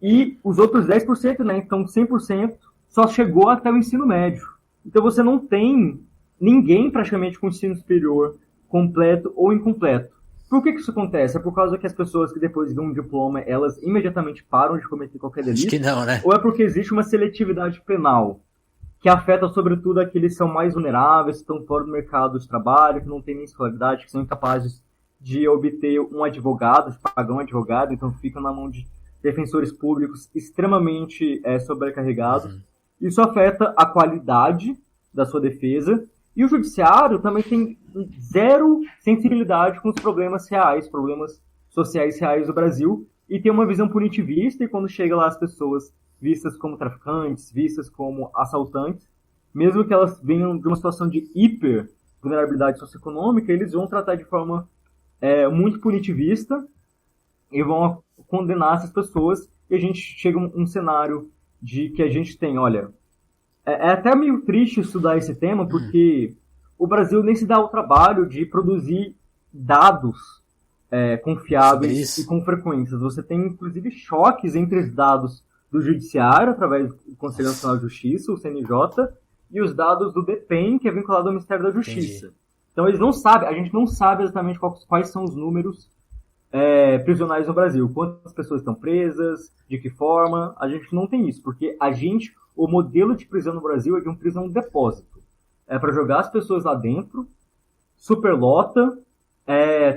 E os outros 10%, né, então 100%, só chegou até o ensino médio. Então você não tem ninguém praticamente com ensino superior completo ou incompleto. Por que isso acontece? É por causa que as pessoas que depois de um diploma, elas imediatamente param de cometer qualquer delito? Acho que não, né? Ou é porque existe uma seletividade penal que afeta sobretudo aqueles que são mais vulneráveis, que estão fora do mercado de trabalho, que não têm nem escolaridade, que são incapazes de obter um advogado, de pagar um advogado, então ficam na mão de defensores públicos extremamente sobrecarregados. Uhum. Isso afeta a qualidade da sua defesa. E o judiciário também tem zero sensibilidade com os problemas reais, problemas sociais reais do Brasil, e tem uma visão punitivista, e quando chega lá as pessoas vistas como traficantes, vistas como assaltantes, mesmo que elas venham de uma situação de hiper vulnerabilidade socioeconômica, eles vão tratar de forma muito punitivista e vão condenar essas pessoas, e a gente chega a um cenário de que a gente tem, olha, é até meio triste estudar esse tema, porque o Brasil nem se dá o trabalho de produzir dados confiáveis e com frequências. Você tem, inclusive, choques entre os dados do Judiciário, através do Conselho Nacional de Justiça, o CNJ, e os dados do DEPEN, que é vinculado ao Ministério da Justiça. Entendi. Então, eles não sabem, a gente não sabe exatamente quais são os números prisionais no Brasil. Quantas pessoas estão presas, de que forma, a gente não tem isso, porque o modelo de prisão no Brasil é de um prisão depósito. É para jogar as pessoas lá dentro, superlota,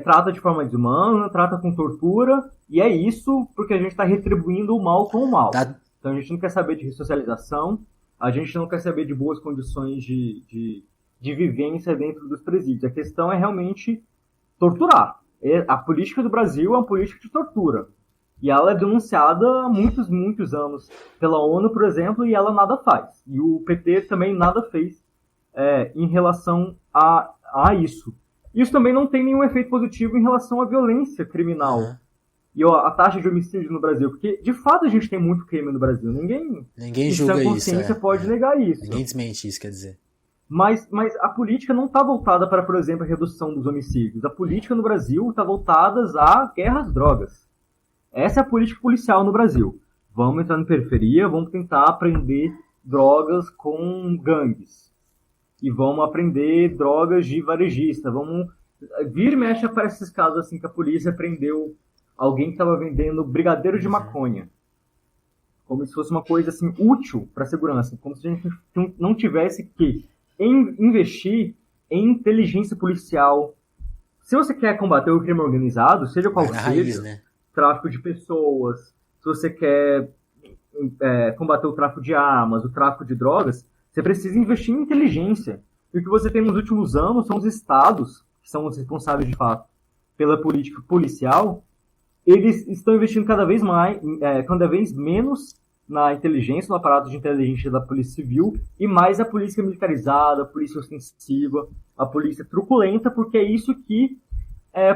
trata de forma desumana, trata com tortura, e é isso porque a gente está retribuindo o mal com o mal. Então a gente não quer saber de ressocialização, a gente não quer saber de boas condições de vivência dentro dos presídios. A questão é realmente torturar. A política do Brasil é uma política de tortura. E ela é denunciada há muitos, muitos anos pela ONU, por exemplo, e ela nada faz. E o PT também nada fez em relação a isso. Isso também não tem nenhum efeito positivo em relação à violência criminal. Uhum. E a taxa de homicídio no Brasil. Porque, de fato, a gente tem muito crime no Brasil. Ninguém julga isso. Consciência pode negar isso. Ninguém desmente isso, quer dizer. Mas a política não está voltada para, por exemplo, a redução dos homicídios. A política no Brasil está voltada à guerra às drogas. Essa é a política policial no Brasil. Vamos entrar na periferia, vamos tentar aprender drogas com gangues. E vamos aprender drogas de varejista. Vira e mexe para esses casos assim que a polícia prendeu alguém que estava vendendo brigadeiro de maconha. Como se fosse uma coisa assim útil para a segurança. Como se a gente não tivesse que investir em inteligência policial. Se você quer combater o crime organizado, seja qual seja, né? Tráfico de pessoas, se você quer combater o tráfico de armas, o tráfico de drogas, você precisa investir em inteligência. E o que você tem nos últimos anos são os estados, que são os responsáveis de fato pela política policial, eles estão investindo cada vez menos na inteligência, no aparato de inteligência da polícia civil, e mais a polícia militarizada, a polícia ostensiva, a polícia truculenta, porque é isso que,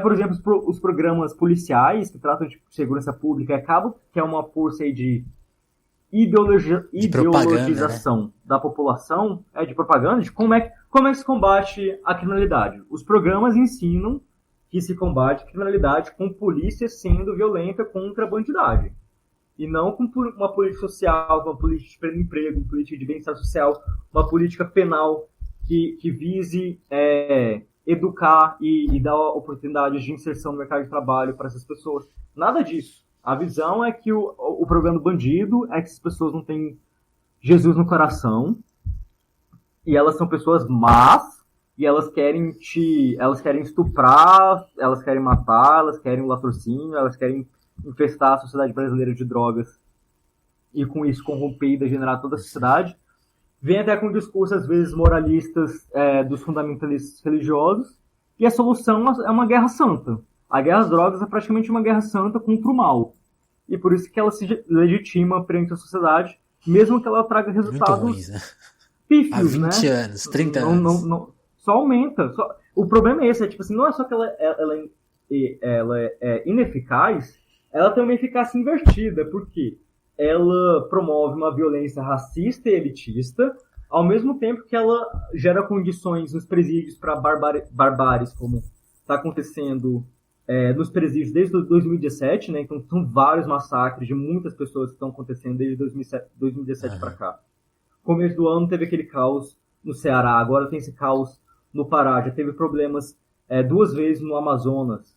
por exemplo, os programas policiais que tratam de segurança pública acabam, que é uma força aí de ideologização, né, da população, de propaganda, de como é que se combate a criminalidade. Os programas ensinam que se combate a criminalidade com polícia sendo violenta contra a bandidagem. E não com uma política social, uma política de emprego, uma política de bem-estar social, uma política penal que vise educar e dar oportunidades de inserção no mercado de trabalho para essas pessoas. Nada disso. A visão é que o problema do bandido é que essas pessoas não têm Jesus no coração, e elas são pessoas más, e elas querem estuprar, elas querem matar, elas querem o latrocínio, elas querem infestar a sociedade brasileira de drogas e com isso corromper e degenerar toda a sociedade. Vem até com discursos, às vezes, moralistas dos fundamentalistas religiosos, e a solução é uma guerra santa. A guerra às drogas é praticamente uma guerra santa contra o mal. E por isso que ela se legitima perante a sociedade, mesmo que ela traga resultados ruins, né? pífios, há 20 né? anos, 30 anos. Só aumenta. O problema é esse, tipo assim, não é só que ela é ineficaz, ela tem uma eficácia invertida, porque ela promove uma violência racista e elitista, ao mesmo tempo que ela gera condições nos presídios para barbáries, como está acontecendo nos presídios desde 2017, né? Então são vários massacres de muitas pessoas que estão acontecendo desde 2017 para cá. Começo do ano teve aquele caos no Ceará, agora tem esse caos no Pará, já teve problemas 2 vezes no Amazonas.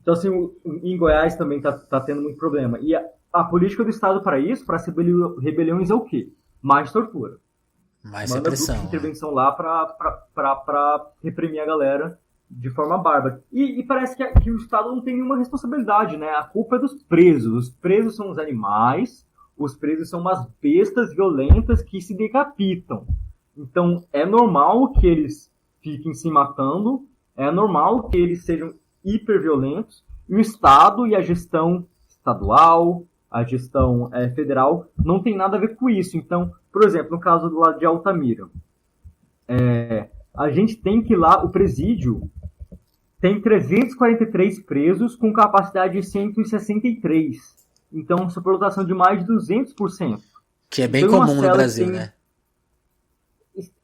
Então, assim, em Goiás também tá tendo muito problema. E a política do Estado para isso, para as rebeliões, é o quê? Mais tortura. Mais Manda repressão. grupos de intervenção lá para reprimir a galera de forma bárbara. E parece que o Estado não tem nenhuma responsabilidade, né? A culpa é dos presos. Os presos são os animais, os presos são umas bestas violentas que se decapitam. Então, é normal que eles fiquem se matando, é normal que eles sejam hiperviolentos, e o Estado e a gestão estadual, a gestão federal, não tem nada a ver com isso. Então, por exemplo, no caso do lado de Altamira, a gente tem que lá, o presídio tem 343 presos com capacidade de 163. Então, superlotação de mais de 200%. Que é bem comum no Brasil, né?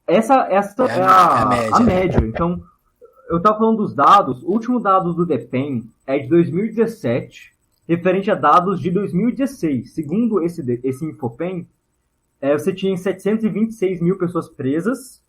Essa é a média. Então, eu estava falando dos dados. O último dado do DEPEN é de 2017, referente a dados de 2016. Segundo esse Infopen, você tinha 726 mil pessoas presas.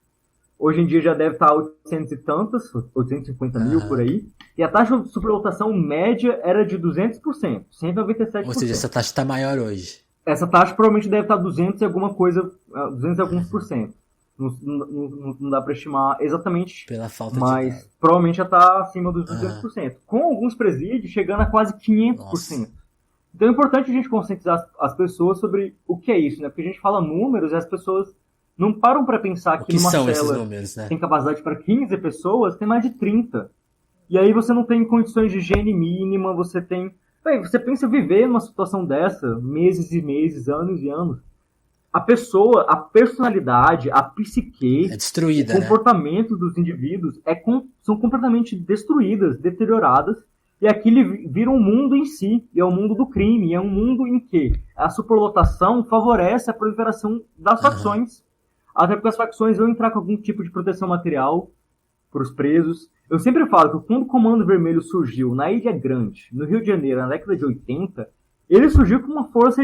Hoje em dia já deve estar 800 e tantas, 850 mil por aí. E a taxa de superlotação média era de 200%, 197%. Ou seja, essa taxa está maior hoje. Essa taxa provavelmente deve estar 200 e alguma coisa, 200 e alguns por cento. Não dá para estimar exatamente, pela falta mas de provavelmente já está acima dos 200%. Com alguns presídios chegando a quase 500%. Nossa. Então é importante a gente conscientizar as pessoas sobre o que é isso, né? Porque a gente fala números e as pessoas não param para pensar que numa cela números, né? Tem capacidade para 15 pessoas, tem mais de 30. E aí você não tem condições de higiene mínima, você pensa viver numa situação dessa, meses e meses, anos e anos. A pessoa, a personalidade, a psique, é destruída, o comportamento dos indivíduos são completamente destruídas, deterioradas, e aquilo vira um mundo em si, e é o mundo do crime, e é um mundo em que a superlotação favorece a proliferação das facções, até porque as facções vão entrar com algum tipo de proteção material para os presos. Eu sempre falo que quando o Comando Vermelho surgiu na Ilha Grande, no Rio de Janeiro, na década de 80, ele surgiu com uma força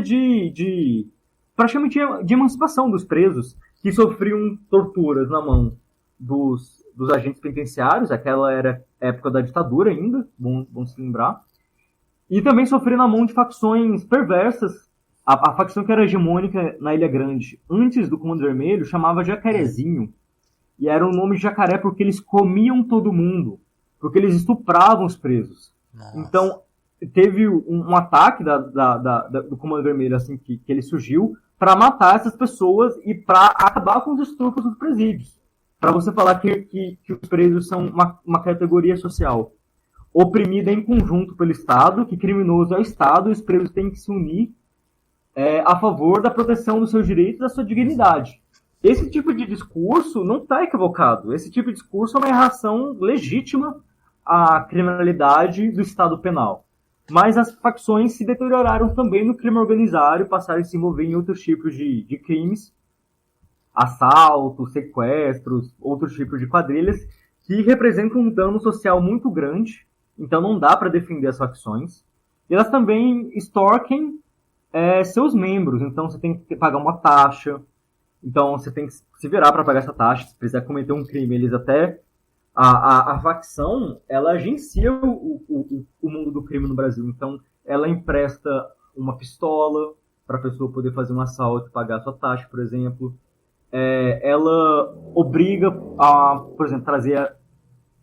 praticamente de emancipação dos presos, que sofriam torturas na mão dos agentes penitenciários, aquela era a época da ditadura ainda, bom se lembrar, e também sofriam na mão de facções perversas. A facção que era hegemônica na Ilha Grande, antes do Comando Vermelho, chamava Jacarezinho, e era o nome de jacaré porque eles comiam todo mundo, porque eles estupravam os presos. Nossa. Então, teve um ataque do Comando Vermelho, assim, que ele surgiu, para matar essas pessoas e para acabar com os estupros dos presídios. Para você falar que os presos são uma categoria social oprimida em conjunto pelo Estado, que criminoso é o Estado, e os presos têm que se unir a favor da proteção dos seus direitos e da sua dignidade. Esse tipo de discurso não está equivocado. Esse tipo de discurso é uma reação legítima à criminalidade do Estado penal. Mas as facções se deterioraram também no crime organizado e passaram a se envolver em outros tipos de crimes, assaltos, sequestros, outros tipos de quadrilhas, que representam um dano social muito grande, então não dá para defender as facções. E elas também extorquem seus membros, então você tem que pagar uma taxa, então você tem que se virar para pagar essa taxa, se precisar cometer um crime, eles até... A facção, ela agencia o mundo do crime no Brasil. Então, ela empresta uma pistola para a pessoa poder fazer um assalto e pagar a sua taxa, por exemplo. Ela obriga a, por exemplo, trazer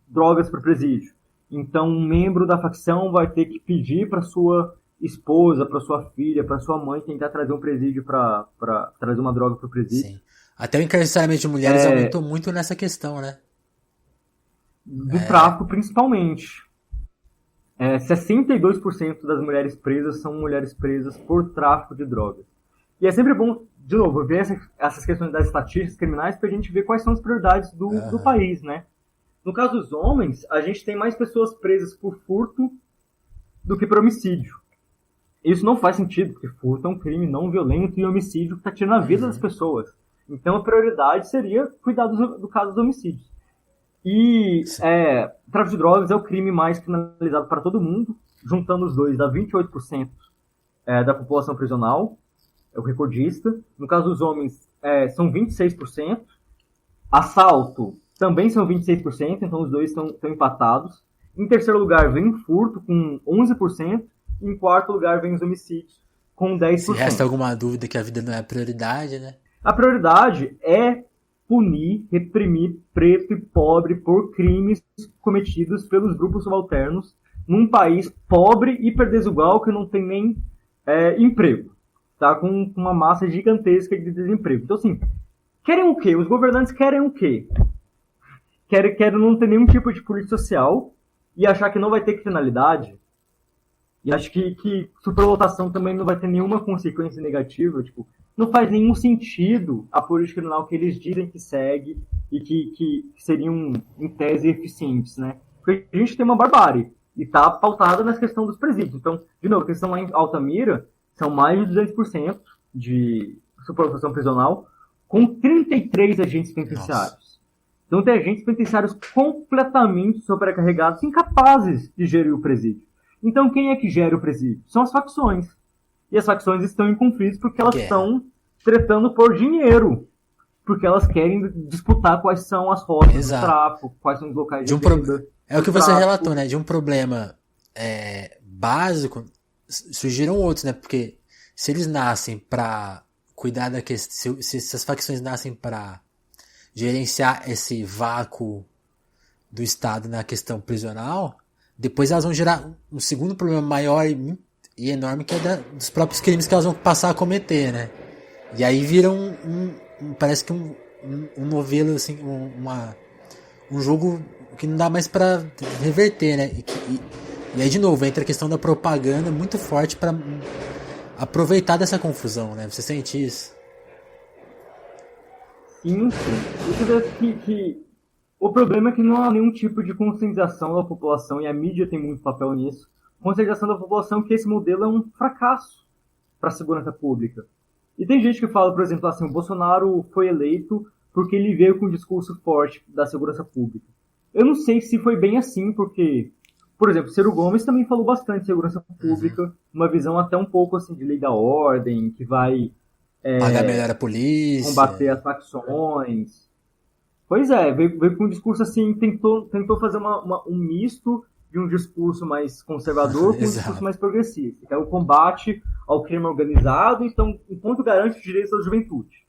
drogas para o presídio. Então, um membro da facção vai ter que pedir para sua esposa, para sua filha, para sua mãe tentar trazer um presídio para trazer uma droga para o presídio. Sim. Até o encarceramento de mulheres aumentou muito nessa questão, né? Do tráfico, principalmente. 62% das mulheres presas são mulheres presas por tráfico de drogas. E é sempre bom, de novo, ver essas questões das estatísticas criminais para a gente ver quais são as prioridades do país, né? No caso dos homens, a gente tem mais pessoas presas por furto do que por homicídio. Isso não faz sentido, porque furto é um crime não violento e homicídio que está tirando a vida das pessoas. Então a prioridade seria cuidar do caso dos homicídios. E tráfico de drogas é o crime mais criminalizado para todo mundo. Juntando os dois, dá 28% da população prisional. É o recordista. No caso dos homens, são 26%. Assalto também são 26%, então os dois estão empatados. Em terceiro lugar vem o furto, com 11%. Em quarto lugar vem os homicídios, com 10%. Se resta alguma dúvida que a vida não é a prioridade, né? A prioridade é punir, reprimir preto e pobre por crimes cometidos pelos grupos subalternos num país pobre, hiper desigual, que não tem nem emprego. Tá? Com uma massa gigantesca de desemprego. Então, assim, querem o quê? Os governantes querem o quê? Querem não ter nenhum tipo de política social e achar que não vai ter criminalidade. E acho que superlotação também não vai ter nenhuma consequência negativa. Tipo, não faz nenhum sentido a política criminal que eles dizem que segue e que seriam, em tese, eficientes, né? Porque a gente tem uma barbárie e está pautada na questão dos presídios. Então, de novo, a questão lá em Altamira são mais de 200% de superlotação prisional, com 33 agentes penitenciários. Nossa. Então tem agentes penitenciários completamente sobrecarregados, incapazes de gerir o presídio. Então quem é que gera o presídio? São as facções. E as facções estão em conflitos porque elas estão tretando por dinheiro. Porque elas querem disputar quais são as rotas do tráfico, quais são os locais de venda. É o que você relatou, né? De um problema básico, surgiram outros, né? Porque se eles nascem para cuidar da questão, se essas facções nascem para gerenciar esse vácuo do Estado na questão prisional, depois elas vão gerar um segundo problema maior e enorme, que é dos próprios crimes que elas vão passar a cometer, né? E aí vira parece que um novelo, assim, um jogo que não dá mais para reverter, né? E aí, de novo, entra a questão da propaganda muito forte para aproveitar dessa confusão, né? Você sente isso? Sim. Você vê que o problema é que não há nenhum tipo de conscientização da população, e a mídia tem muito papel nisso. Conscientização da população que esse modelo é um fracasso para a segurança pública. E tem gente que fala, por exemplo, assim, o Bolsonaro foi eleito porque ele veio com um discurso forte da segurança pública. Eu não sei se foi bem assim, porque, por exemplo, Ciro Gomes também falou bastante de segurança pública, uma visão até um pouco assim de lei da ordem, que vai pagar melhor a polícia, combater as facções. Pois é, veio com um discurso assim, tentou fazer um misto de um discurso mais conservador com um discurso mais progressista, que é o combate ao crime organizado, então, enquanto garante os direitos da juventude.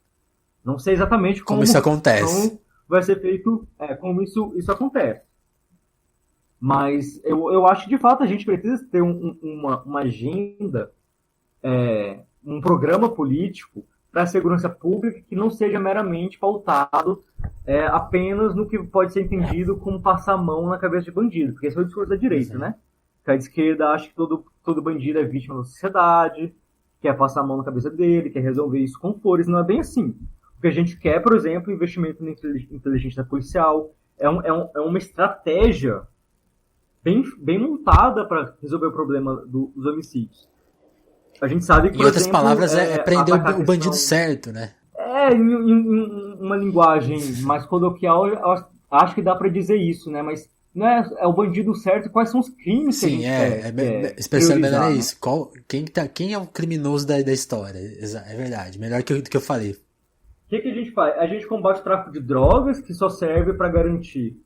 Não sei exatamente como isso acontece. Então, vai ser feito, como isso acontece. Mas eu acho que, de fato, a gente precisa ter uma agenda, um programa político para a segurança pública que não seja meramente pautado apenas no que pode ser entendido como passar a mão na cabeça de bandido, porque esse é o discurso da direita, né? Que a esquerda acha que todo bandido é vítima da sociedade, quer passar a mão na cabeça dele, quer resolver isso com flores. Não é bem assim. O que a gente quer, por exemplo, investimento na inteligência policial, é uma estratégia bem montada para resolver o problema dos homicídios. A gente sabe que, em outras palavras, prender o bandido certo, né? Em uma linguagem mais coloquial, eu acho que dá para dizer isso, né? Mas não é o bandido certo, quais são os crimes que a gente quer especialmente melhor é isso. Quem é o criminoso da história? É verdade, melhor que eu falei. O que a gente faz? A gente combate o tráfico de drogas, que só serve para garantir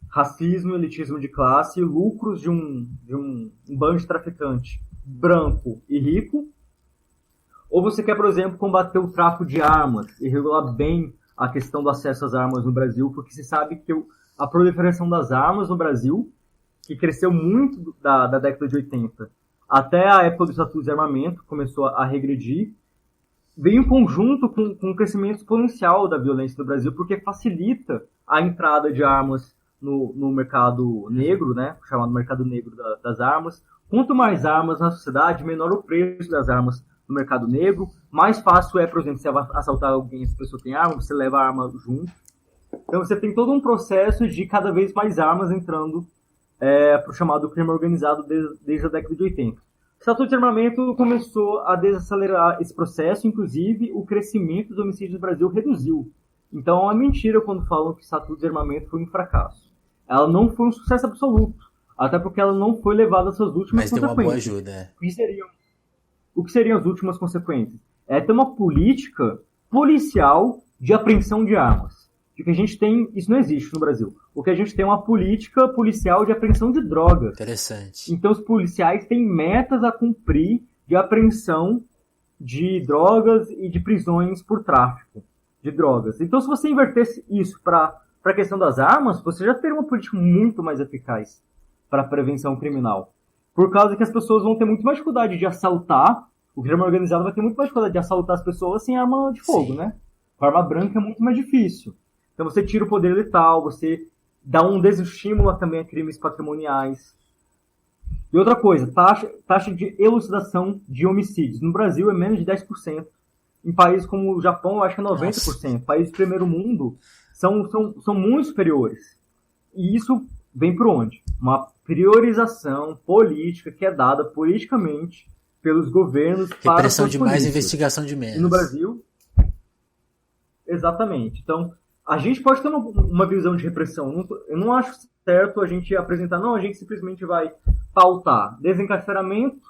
racismo, elitismo de classe e lucros de um bando de traficante branco e rico. Ou você quer, por exemplo, combater o tráfico de armas e regular bem a questão do acesso às armas no Brasil, porque se sabe que a proliferação das armas no Brasil, que cresceu muito da década de 80 até a época do Estatuto de Armamento, começou a regredir, veio em conjunto com o crescimento exponencial da violência no Brasil, porque facilita a entrada de armas no mercado negro, né, chamado mercado negro das armas. Quanto mais armas na sociedade, menor o preço das armas no mercado negro, mais fácil é, por exemplo, você assaltar alguém, se a pessoa tem arma, você leva a arma junto. Então você tem todo um processo de cada vez mais armas entrando para o chamado crime organizado desde a década de 80. O Estatuto de Armamento começou a desacelerar esse processo, inclusive o crescimento dos homicídios no Brasil reduziu. Então é mentira quando falam que o Estatuto de Armamento foi um fracasso. ela não foi um sucesso absoluto. Até porque ela não foi levada às suas últimas Mas deu consequências. uma boa ajuda, é. O que seriam as últimas consequências? É ter uma política policial de apreensão de armas. O que a gente tem, isso não existe no Brasil. O que a gente tem é uma política policial de apreensão de drogas. Interessante. Então os policiais têm metas a cumprir de apreensão de drogas e de prisões por tráfico de drogas. Então se você invertesse isso para a questão das armas, você já teria uma política muito mais eficaz para a prevenção criminal. Por causa que as pessoas vão ter muito mais dificuldade de assaltar, o crime organizado vai ter muito mais dificuldade de assaltar as pessoas sem arma de fogo, né? Com arma branca é muito mais difícil. Então você tira o poder letal, você dá um desestímulo também a crimes patrimoniais. E outra coisa, taxa de elucidação de homicídios. No Brasil é menos de 10%. Em países como o Japão, eu acho que é 90%. Nossa. Países do primeiro mundo são muito superiores. E isso vem por onde? Uma priorização política que é dada politicamente pelos governos para repressão de mais, investigação de menos. E no Brasil, exatamente. Então, a gente pode ter uma visão de repressão. Eu não acho certo a gente apresentar, não, a gente simplesmente vai pautar desencarceramento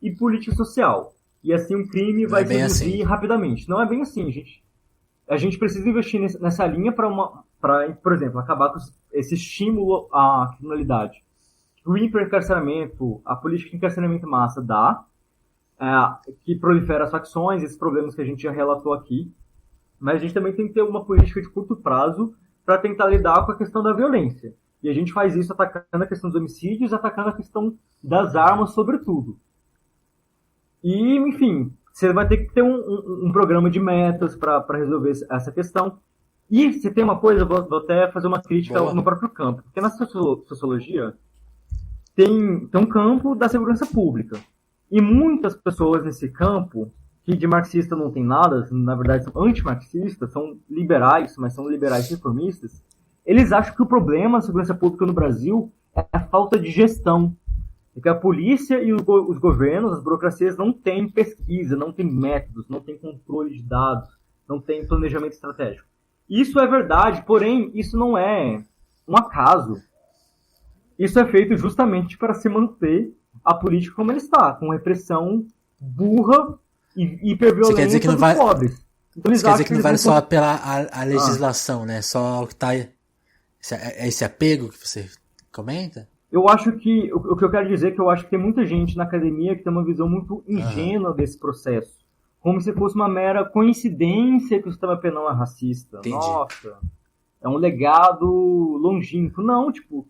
e política social. E assim o crime vai se reduzir rapidamente. Não é bem assim, gente. A gente precisa investir nessa linha para, por exemplo, acabar com esse estímulo à criminalidade. O hiperencarceramento, a política de encarceramento em massa dá, que prolifera as facções, esses problemas que a gente já relatou aqui. Mas a gente também tem que ter uma política de curto prazo para tentar lidar com a questão da violência. E a gente faz isso atacando a questão dos homicídios, atacando a questão das armas, sobretudo. E, enfim, você vai ter que ter um programa de metas para resolver essa questão. E se tem uma coisa, vou até fazer uma crítica no próprio campo. Porque na sociologia tem um campo da segurança pública. E muitas pessoas nesse campo, que de marxista não tem nada, na verdade são antimarxistas, são liberais, mas são liberais reformistas, eles acham que o problema da segurança pública no Brasil é a falta de gestão. Porque a polícia e os governos, as burocracias, não têm pesquisa, não têm métodos, não têm controle de dados, não têm planejamento estratégico. Isso é verdade, porém, isso não é um acaso. Isso é feito justamente para se manter a política como ela está, com repressão burra e hiperviolência dos pobres. Então, isso quer dizer que não vale só apelar à legislação, né? Só o que está... Esse apego que você comenta? Eu acho que... O que eu quero dizer é que eu acho que tem muita gente na academia que tem uma visão muito ingênua desse processo. Como se fosse uma mera coincidência que o sistema penal é racista. Entendi. Nossa, é um legado longínquo. Não, tipo...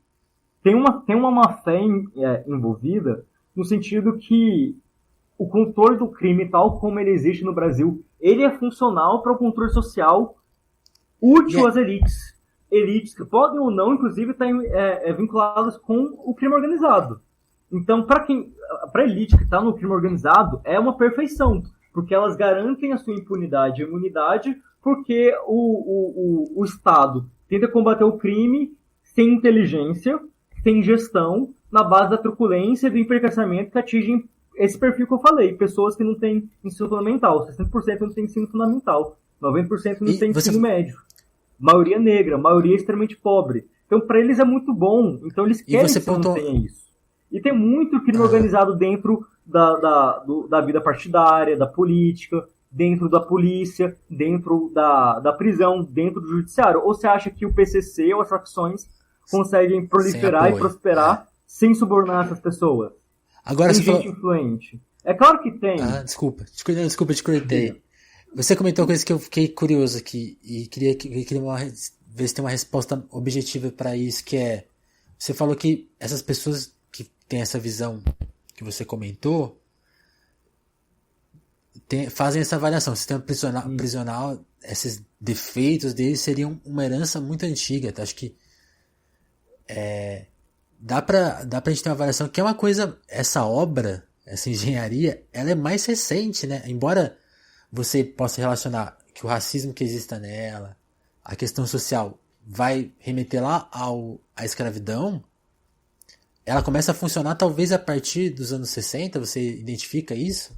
Tem uma má-fé envolvida no sentido que o controle do crime, tal como ele existe no Brasil, ele é funcional para o controle social útil às elites. Elites que podem ou não, inclusive, estar vinculadas com o crime organizado. Então, para a elite que está no crime organizado, é uma perfeição, porque elas garantem a sua impunidade e imunidade, porque o Estado tenta combater o crime sem inteligência, sem gestão, na base da truculência e do enriquecimento que atingem esse perfil que eu falei. Pessoas que não têm ensino fundamental. 60% não tem ensino fundamental. 90% não tem ensino médio. Maioria negra, maioria extremamente pobre. Então, para eles é muito bom. Então, eles querem que você não tenha isso. E tem muito crime organizado dentro da vida partidária, da política, dentro da polícia, dentro da prisão, dentro do judiciário. Ou você acha que o PCC ou as facções conseguem proliferar e prosperar sem subornar essas pessoas? Agora tem gente influente. É claro que tem. Desculpa, te cortei. Você comentou uma coisa que eu fiquei curioso aqui e queria ver se tem uma resposta objetiva para isso, que é, você falou que essas pessoas que têm essa visão que você comentou fazem essa avaliação. O sistema prisional, esses defeitos deles seriam uma herança muito antiga. Tá? Acho que dá pra gente ter uma avaliação que é uma coisa, essa obra, essa engenharia, ela é mais recente, né? Embora você possa relacionar que o racismo que exista nela, a questão social, vai remeter lá à escravidão, ela começa a funcionar talvez a partir dos anos 60, você identifica isso?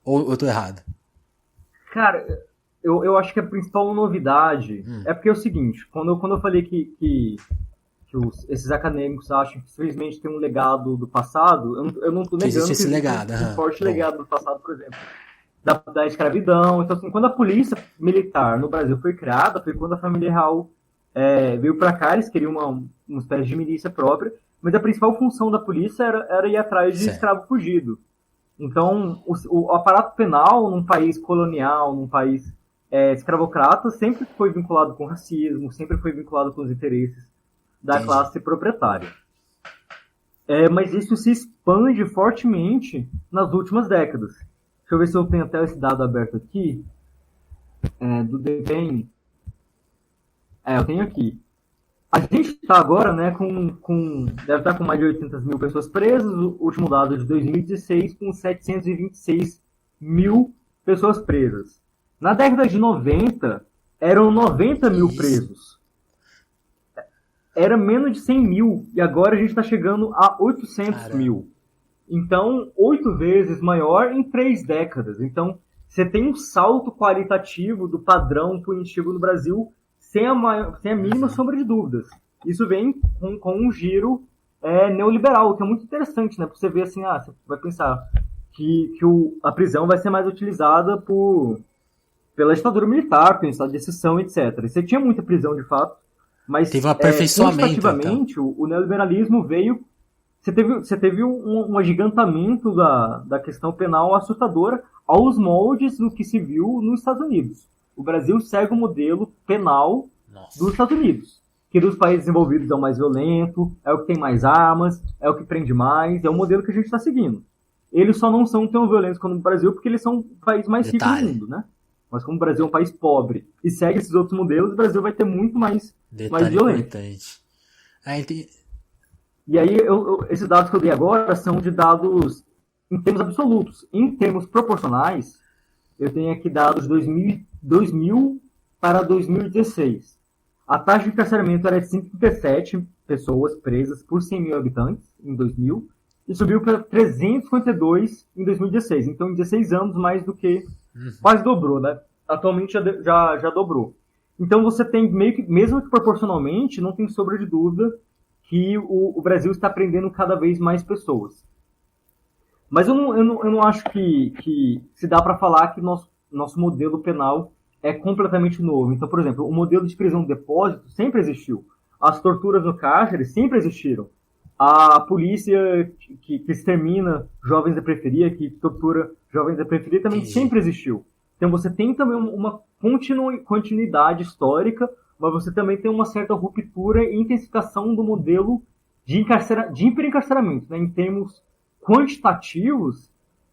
Ou eu tô errado? Cara, eu acho que a principal novidade é porque é o seguinte, quando eu falei que esses acadêmicos acham que simplesmente tem um legado do passado. Eu não estou negando existe esse legado, um forte legado do passado, por exemplo, da escravidão. Então, assim, quando a polícia militar no Brasil foi criada, foi quando a família real veio para cá, eles queriam uma espécie de milícia própria, mas a principal função da polícia era ir atrás de escravo fugido. Então, o aparato penal num país colonial, num país escravocrata, sempre foi vinculado com racismo, sempre foi vinculado com os interesses da classe proprietária. Mas isso se expande fortemente nas últimas décadas. Deixa eu ver se eu tenho até esse dado aberto aqui, do DEPEN. Eu tenho aqui. A gente está agora, né, deve estar com mais de 800 mil pessoas presas, o último dado de 2016, com 726 mil pessoas presas. Na década de 90, eram 90 mil presos. Era menos de 100 mil, e agora a gente está chegando a 800 mil. Então, 8 vezes maior em 3 décadas. Então, você tem um salto qualitativo do padrão punitivo no Brasil sem a mínima sombra de dúvidas. Isso vem com um giro neoliberal, que é muito interessante, né? Porque você vê assim, você vai pensar que a prisão vai ser mais utilizada pela ditadura militar, pelo estado de exceção, etc. E você tinha muita prisão, de fato, mas teve um aperfeiçoamento, então. O neoliberalismo veio... Você teve um agigantamento da questão penal assustadora aos moldes do que se viu nos Estados Unidos. O Brasil segue o modelo penal dos Estados Unidos, que dos países desenvolvidos é o mais violento, é o que tem mais armas, é o que prende mais, é o modelo que a gente está seguindo. Eles só não são tão violentos quanto o Brasil, porque eles são o país mais rico do mundo, né? Mas como o Brasil é um país pobre e segue esses outros modelos, o Brasil vai ter muito mais violento. E aí, esses dados que eu dei agora são de dados em termos absolutos. Em termos proporcionais, eu tenho aqui dados de 2000 para 2016. A taxa de encarceramento era de 157 pessoas presas por 100 mil habitantes em 2000 e subiu para 352 em 2016. Então, em 16 anos, mais do que quase dobrou, né? Atualmente já dobrou. Então, você tem mesmo que proporcionalmente, não tem sombra de dúvida que o Brasil está prendendo cada vez mais pessoas. Mas eu não acho que se dá para falar que nosso modelo penal é completamente novo. Então, por exemplo, o modelo de prisão de depósito sempre existiu. As torturas no cárcere sempre existiram. A polícia que extermina jovens da periferia, que tortura jovens da periferia, também sempre existiu. Então você tem também uma continuidade histórica, mas você também tem uma certa ruptura e intensificação do modelo de hiperencarceramento. Né? Em termos quantitativos,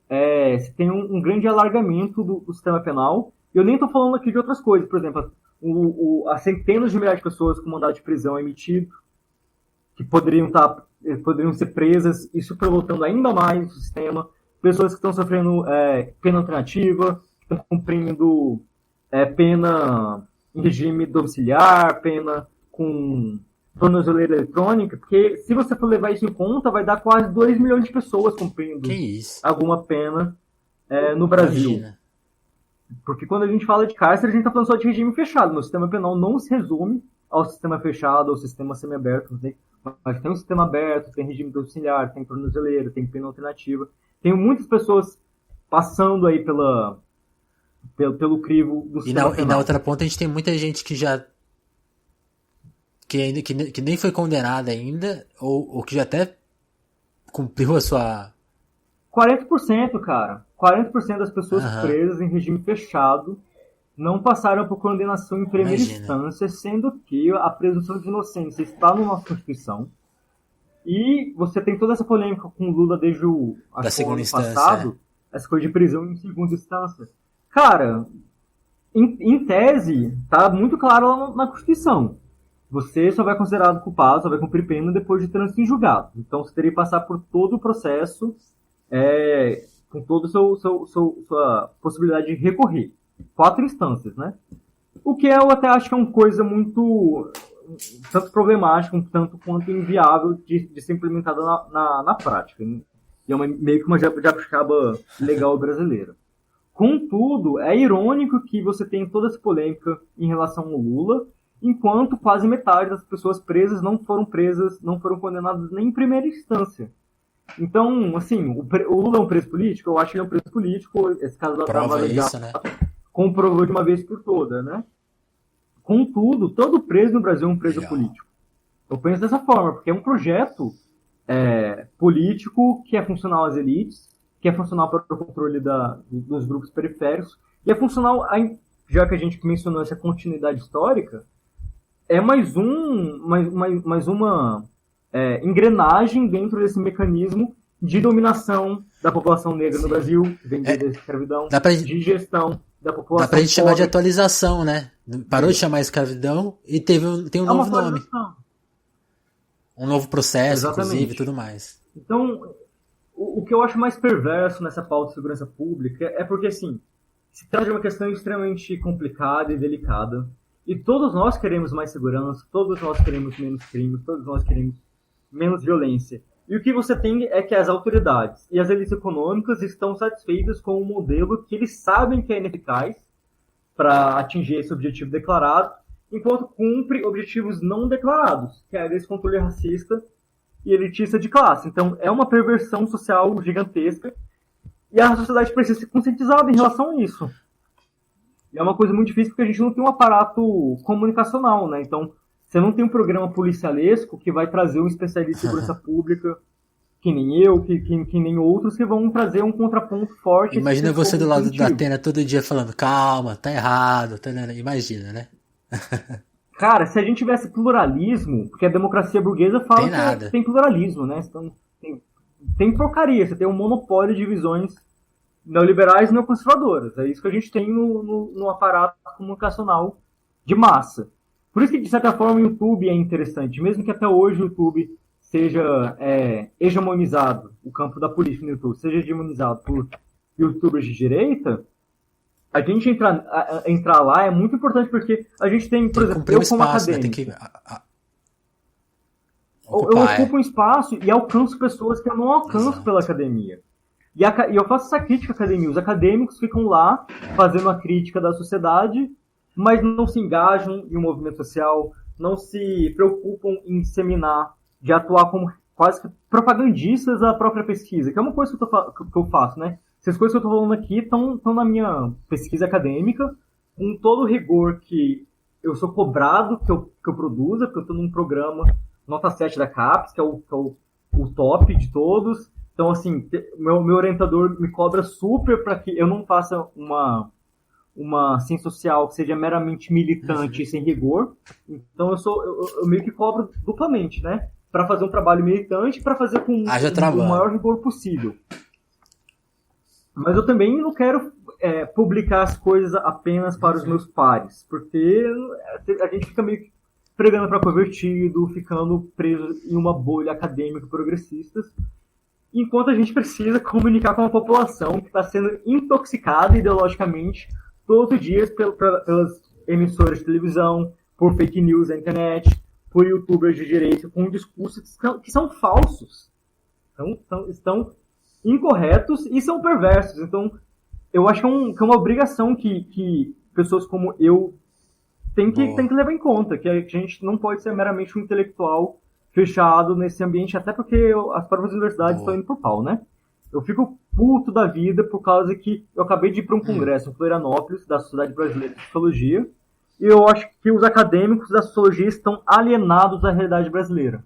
você tem um grande alargamento do sistema penal. Eu nem estou falando aqui de outras coisas. Por exemplo, as centenas de milhares de pessoas com mandado de prisão emitido, que poderiam ser presas e superlotando ainda mais o sistema. Pessoas que estão sofrendo pena alternativa, que estão cumprindo pena em regime domiciliar, pena com tornozeleira eletrônica, porque se você for levar isso em conta, vai dar quase 2 milhões de pessoas cumprindo alguma pena no Brasil. Imagina. Porque quando a gente fala de cárcere, a gente está falando só de regime fechado. O sistema penal não se resume ao sistema fechado, ao sistema semiaberto. Mas tem um sistema aberto, tem regime domiciliar, tem tornozeleira, tem pena alternativa. Tem muitas pessoas passando aí pelo crivo do sistema penal. E na outra ponta a gente tem muita gente que já que nem foi condenada ainda, ou que já até cumpriu a sua... 40%, cara. 40% das pessoas presas em regime fechado não passaram por condenação em primeira instância, sendo que a presunção de inocência está na nossa Constituição. E você tem toda essa polêmica com o Lula desde o ano passado, essa coisa de prisão em segunda instância. Cara, em tese, tá muito claro lá na Constituição. Você só vai considerado culpado, só vai cumprir pena depois de trânsito em julgado. Então você teria que passar por todo o processo, com toda a sua possibilidade de recorrer. 4 instâncias, né? O que eu até acho que é uma coisa muito tanto problemática, tanto quanto inviável de ser implementada na prática. Né? E é meio que uma jabuticaba legal brasileira. Contudo, é irônico que você tenha toda essa polêmica em relação ao Lula enquanto quase metade das pessoas presas, não foram condenadas nem em primeira instância. Então, assim, o Lula é um preso político? Eu acho que ele é um preso político. Esse caso da Lava Jato, né, comprovou de uma vez por todas, né? Contudo, todo preso no Brasil é um preso político. Eu penso dessa forma, porque é um projeto político que é funcional às elites, que é funcional para o controle dos grupos periféricos, e é funcional, já que a gente mencionou essa continuidade histórica, é mais uma engrenagem dentro desse mecanismo de dominação da população negra no Brasil, vendida da escravidão, de gestão da população. Dá pra gente chamar de atualização, né? Parou de chamar escravidão e tem um novo nome. Um novo processo, inclusive, e tudo mais. Então, o que eu acho mais perverso nessa pauta de segurança pública é porque, assim, se trata de uma questão extremamente complicada e delicada, e todos nós queremos mais segurança, todos nós queremos menos crimes, todos nós queremos menos violência. E o que você tem é que as autoridades e as elites econômicas estão satisfeitas com um modelo que eles sabem que é ineficaz para atingir esse objetivo declarado, enquanto cumpre objetivos não declarados, que é esse controle racista e elitista de classe. Então, é uma perversão social gigantesca e a sociedade precisa ser conscientizada em relação a isso. E é uma coisa muito difícil porque a gente não tem um aparato comunicacional, né? Então, você não tem um programa policialesco que vai trazer um especialista em segurança pública, que nem eu, que nem outros, que vão trazer um contraponto forte. Imagina você do lado da Atena todo dia falando, calma, tá errado, imagina, né? Cara, se a gente tivesse pluralismo, porque a democracia burguesa fala que tem pluralismo, né? Então, tem porcaria, você tem um monopólio de visões neoliberais e neoconservadoras. É isso que a gente tem no aparato comunicacional de massa. Por isso que, de certa forma, o YouTube é interessante. Mesmo que até hoje o YouTube seja hegemonizado, o campo da política no YouTube seja hegemonizado por youtubers de direita, a gente entrar lá é muito importante porque a gente tem, por exemplo, eu como acadêmico, eu ocupo um espaço e alcanço pessoas que eu não alcanço pela academia. E eu faço essa crítica à academia. Os acadêmicos ficam lá fazendo a crítica da sociedade, mas não se engajam em um movimento social, não se preocupam em disseminar, de atuar como quase que propagandistas da própria pesquisa, que é uma coisa que eu faço, né? Essas coisas que eu estou falando aqui estão na minha pesquisa acadêmica, com todo o rigor que eu sou cobrado que eu produza, porque eu estou num programa nota 7 da CAPES, que é o top de todos. Então, assim, meu orientador me cobra super para que eu não faça uma ciência social que seja meramente militante e sem rigor. Então, eu meio que cobro duplamente, né? Para fazer um trabalho militante e para fazer com o maior rigor possível. Mas eu também não quero publicar as coisas apenas para os meus pares, porque a gente fica meio que pregando para convertido, ficando preso em uma bolha acadêmica progressista, enquanto a gente precisa comunicar com a população que está sendo intoxicada ideologicamente todos os dias pelas emissoras de televisão, por fake news na internet, por youtubers de direita, com discursos que são falsos, estão incorretos e são perversos. Então, eu acho que é uma obrigação que pessoas como eu têm que levar em conta, que a gente não pode ser meramente um intelectual fechado nesse ambiente, até porque as próprias universidades estão indo por pau, né? Eu fico puto da vida por causa que eu acabei de ir para um congresso em Florianópolis, da Sociedade Brasileira de Sociologia, e eu acho que os acadêmicos da sociologia estão alienados da realidade brasileira.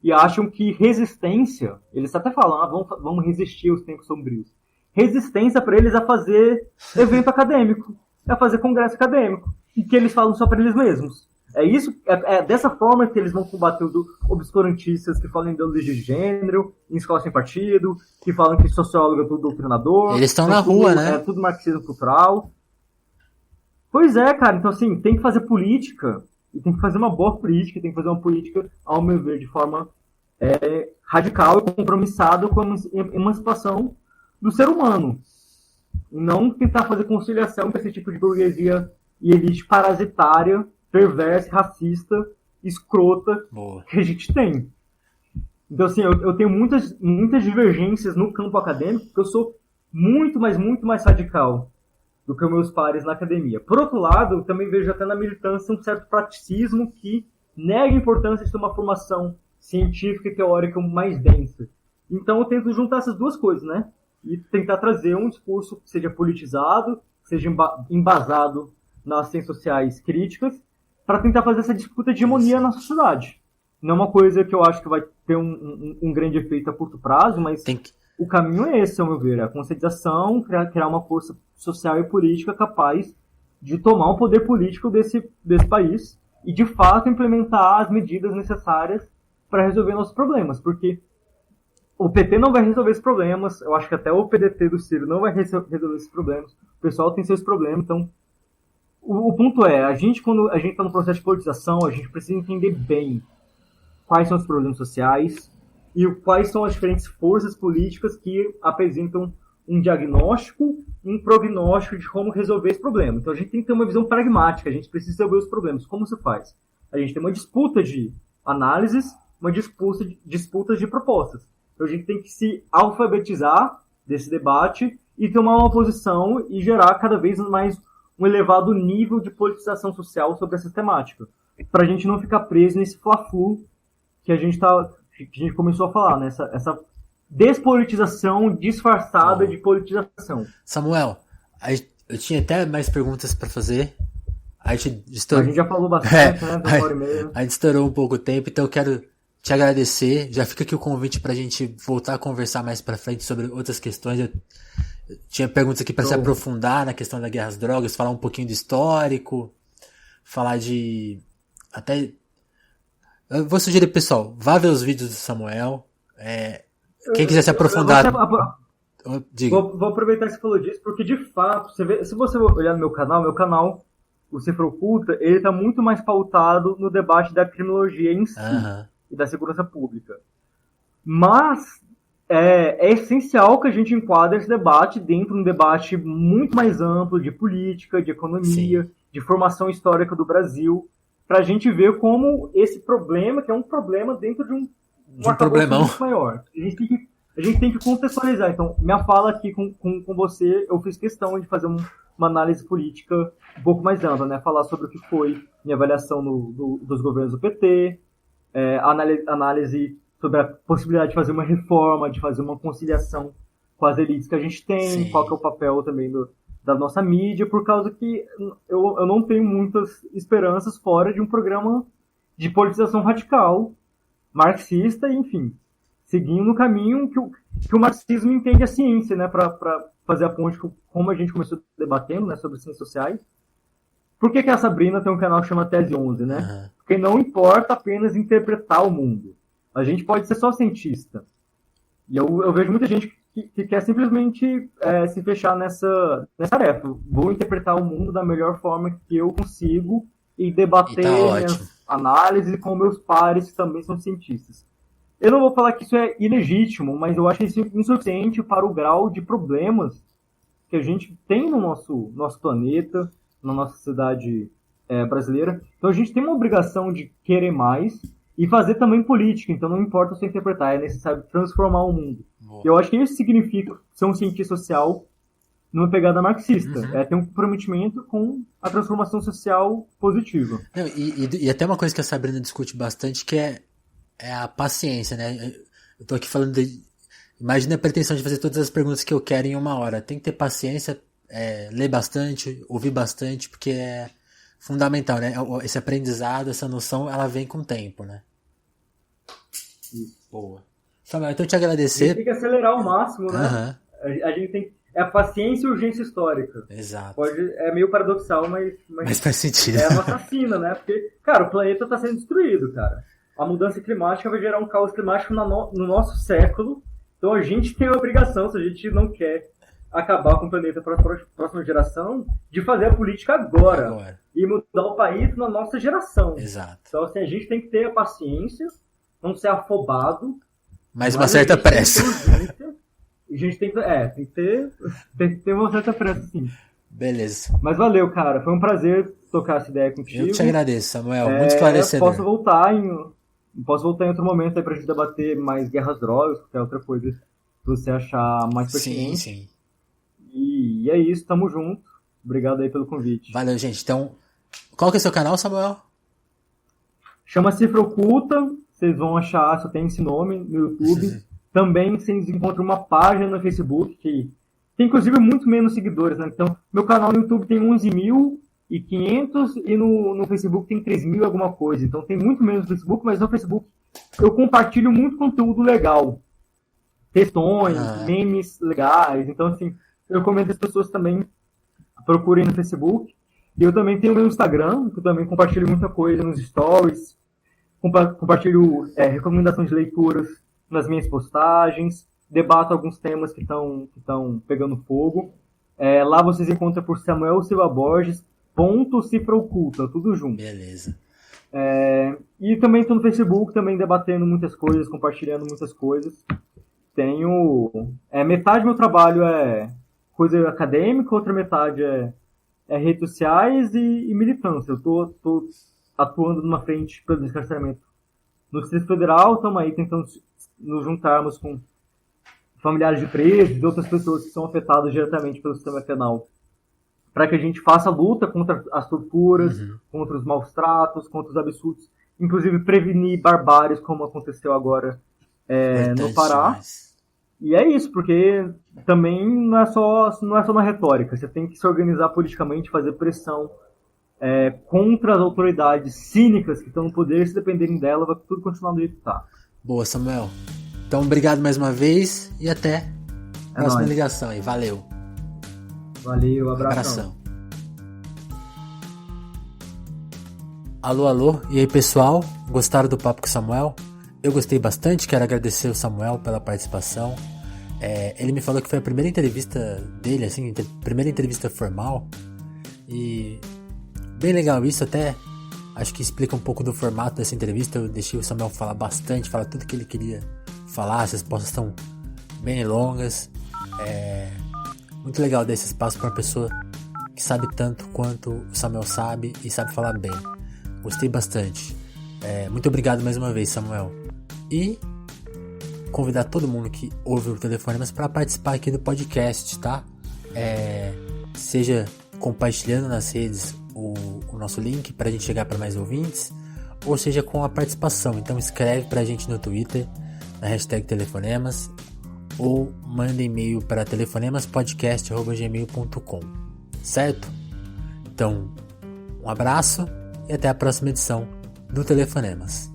E acham que resistência, eles até falam, vamos resistir aos tempos sombrios. Resistência para eles é fazer evento acadêmico, é fazer congresso acadêmico, e que eles falam só para eles mesmos. É dessa forma que eles vão combater os obscurantistas que falam em ideologia de gênero, em escola sem partido, que falam que sociólogo é tudo doutrinador. Eles estão na rua, né? É tudo marxismo cultural. Pois é, cara. Então, assim, tem que fazer política, e tem que fazer uma boa política, tem que fazer uma política, ao meu ver, de forma radical e compromissada com a emancipação do ser humano. E não tentar fazer conciliação com esse tipo de burguesia e elite parasitária, perversa, racista, escrota que a gente tem. Então, assim, eu tenho muitas divergências no campo acadêmico, porque eu sou muito mais radical do que os meus pares na academia. Por outro lado, eu também vejo até na militância um certo praticismo que nega a importância de ter uma formação científica e teórica mais densa. Então eu tento juntar essas duas coisas, né? E tentar trazer um discurso que seja politizado, que seja embasado nas ciências sociais críticas, para tentar fazer essa disputa de hegemonia na sociedade. Não é uma coisa que eu acho que vai ter um grande efeito a curto prazo, mas o caminho é esse, ao meu ver. É a conscientização, criar uma força social e política capaz de tomar o poder político desse país e, de fato, implementar as medidas necessárias para resolver nossos problemas. Porque o PT não vai resolver esses problemas, eu acho que até o PDT do Ciro não vai resolver esses problemas. O pessoal tem seus problemas, então o ponto é, quando a gente está no processo de politização, a gente precisa entender bem quais são os problemas sociais e quais são as diferentes forças políticas que apresentam um diagnóstico e um prognóstico de como resolver esse problema. Então a gente tem que ter uma visão pragmática, a gente precisa resolver os problemas. Como se faz? A gente tem uma disputa de análises, uma disputa de propostas. Então a gente tem que se alfabetizar desse debate e tomar uma posição e gerar cada vez mais um elevado nível de politização social sobre essa temática. Para a gente não ficar preso nesse fla-flu que a gente começou a falar, né? Essa despolitização disfarçada de politização. Samuel, eu tinha até mais perguntas para fazer. A gente já falou bastante, né? Uma hora e meia. A gente estourou um pouco o tempo, então eu quero te agradecer. Já fica aqui o convite pra gente voltar a conversar mais pra frente sobre outras questões. Eu tinha perguntas aqui pra se aprofundar na questão da guerra às drogas, falar um pouquinho do histórico, falar de... até... Eu vou sugerir, pessoal, vá ver os vídeos do Samuel. Quem quiser se aprofundar... Diga. Vou aproveitar que você falou disso, porque de fato, se você olhar no meu canal, o Cifra Oculta, ele tá muito mais pautado no debate da criminologia em si. E da segurança pública. Mas é essencial que a gente enquadre esse debate dentro de um debate muito mais amplo de política, de economia, de formação histórica do Brasil, para a gente ver como esse problema, que é um problema dentro de um problemão muito maior. A gente tem que contextualizar. Então, minha fala aqui com você, eu fiz questão de fazer uma análise política um pouco mais ampla, né? Falar sobre o que foi minha avaliação dos governos do PT, análise sobre a possibilidade de fazer uma reforma, de fazer uma conciliação com as elites que a gente tem, qual que é o papel também da nossa mídia, por causa que eu não tenho muitas esperanças fora de um programa de politização radical, marxista, enfim, seguindo no caminho que o marxismo entende a ciência, né, para fazer a ponte com como a gente começou debatendo, né, sobre ciências sociais. Por que a Sabrina tem um canal que chama Tese 11, né? Porque não importa apenas interpretar o mundo. A gente pode ser só cientista. E eu vejo muita gente que quer simplesmente se fechar nessa tarefa. Vou interpretar o mundo da melhor forma que eu consigo e debater minhas análises com meus pares que também são cientistas. Eu não vou falar que isso é ilegítimo, mas eu acho isso insuficiente para o grau de problemas que a gente tem no nosso planeta, na nossa sociedade brasileira. Então a gente tem uma obrigação de querer mais e fazer também política. Então não importa você interpretar, é necessário transformar o mundo. Eu acho que isso significa ser um cientista social numa pegada marxista. Ter um comprometimento com a transformação social positiva. Não, e até uma coisa que a Sabrina discute bastante, que é a paciência, né? Eu tô aqui falando imagina a pretensão de fazer todas as perguntas que eu quero em 1 hora. Tem que ter paciência, ler bastante, ouvir bastante, porque é fundamental, né? Esse aprendizado, essa noção, ela vem com o tempo, né? Isso. Boa. Samuel, então eu te agradecer. A gente tem que acelerar ao máximo, né? A gente tem... É paciência e urgência histórica. Exato. É meio paradoxal, mas faz sentido. É a nossa sina, né? Porque, cara, o planeta está sendo destruído, cara. A mudança climática vai gerar um caos climático no nosso século. Então a gente tem a obrigação, se a gente não quer acabar com o planeta para a próxima geração, de fazer a política agora. E mudar o país na nossa geração. Exato. Então, assim, a gente tem que ter a paciência, não ser afobado. Mas uma certa pressa. A gente tem que ter uma certa pressa, sim. Beleza. Mas valeu, cara. Foi um prazer tocar essa ideia contigo. Eu te agradeço, Samuel. Muito esclarecedor. Posso voltar em outro momento aí pra gente debater mais guerras drogas, que é outra coisa que você achar mais pertinente. Sim. E é isso, tamo junto. Obrigado aí pelo convite. Valeu, gente. Então, qual que é o seu canal, Samuel? Chama Cifra Oculta, vocês vão achar, só tem esse nome no YouTube. Também vocês encontram uma página no Facebook, que tem inclusive muito menos seguidores, né? Então, meu canal no YouTube tem 11.500 e no Facebook tem 3.000 alguma coisa. Então tem muito menos no Facebook, mas no Facebook eu compartilho muito conteúdo legal. Textões, memes legais. Então, assim, eu recomendo as pessoas também procurem no Facebook. E eu também tenho o meu Instagram, que eu também compartilho muita coisa nos stories. Compartilho recomendações de leituras nas minhas postagens. Debato alguns temas que estão pegando fogo. Lá vocês encontram por Samuel Silva Borges, Cifra Oculta, tudo junto. Beleza. E também estou no Facebook, também debatendo muitas coisas, compartilhando muitas coisas. Tenho... metade do meu trabalho é coisa acadêmica, outra metade é redes sociais e militância. Eu tô atuando numa frente pelo descarceramento no Distrito Federal, estamos aí tentando nos juntarmos com familiares de presos e outras pessoas que são afetadas diretamente pelo sistema penal, para que a gente faça a luta contra as torturas, contra os maus tratos, contra os absurdos, inclusive prevenir barbáries como aconteceu agora no Pará. Demais. E é isso, porque também não é só uma retórica, você tem que se organizar politicamente, fazer pressão contra as autoridades cínicas que estão no poder. Se dependerem dela, vai tudo continuar do jeito que está. Boa, Samuel. Então, obrigado mais uma vez e até a próxima nóis. ligação aí. Valeu. Valeu, abração. Alô, alô. E aí, pessoal? Gostaram do papo com o Samuel? Eu gostei bastante, quero agradecer o Samuel pela participação. Ele me falou que foi a primeira entrevista dele, assim, primeira entrevista formal. E bem legal isso, até acho que explica um pouco do formato dessa entrevista. Eu deixei o Samuel falar bastante, falar tudo que ele queria falar. As respostas estão bem longas. Muito legal dar esse espaço para uma pessoa que sabe tanto quanto o Samuel sabe e sabe falar bem. Gostei bastante. Muito obrigado mais uma vez, Samuel. E convidar todo mundo que ouve o Telefonemas para participar aqui do podcast, tá? Seja compartilhando nas redes o nosso link para a gente chegar para mais ouvintes, ou seja com a participação. Então escreve para a gente no Twitter, na hashtag Telefonemas, ou manda e-mail para telefonemaspodcast@gmail.com, certo? Então, um abraço e até a próxima edição do Telefonemas.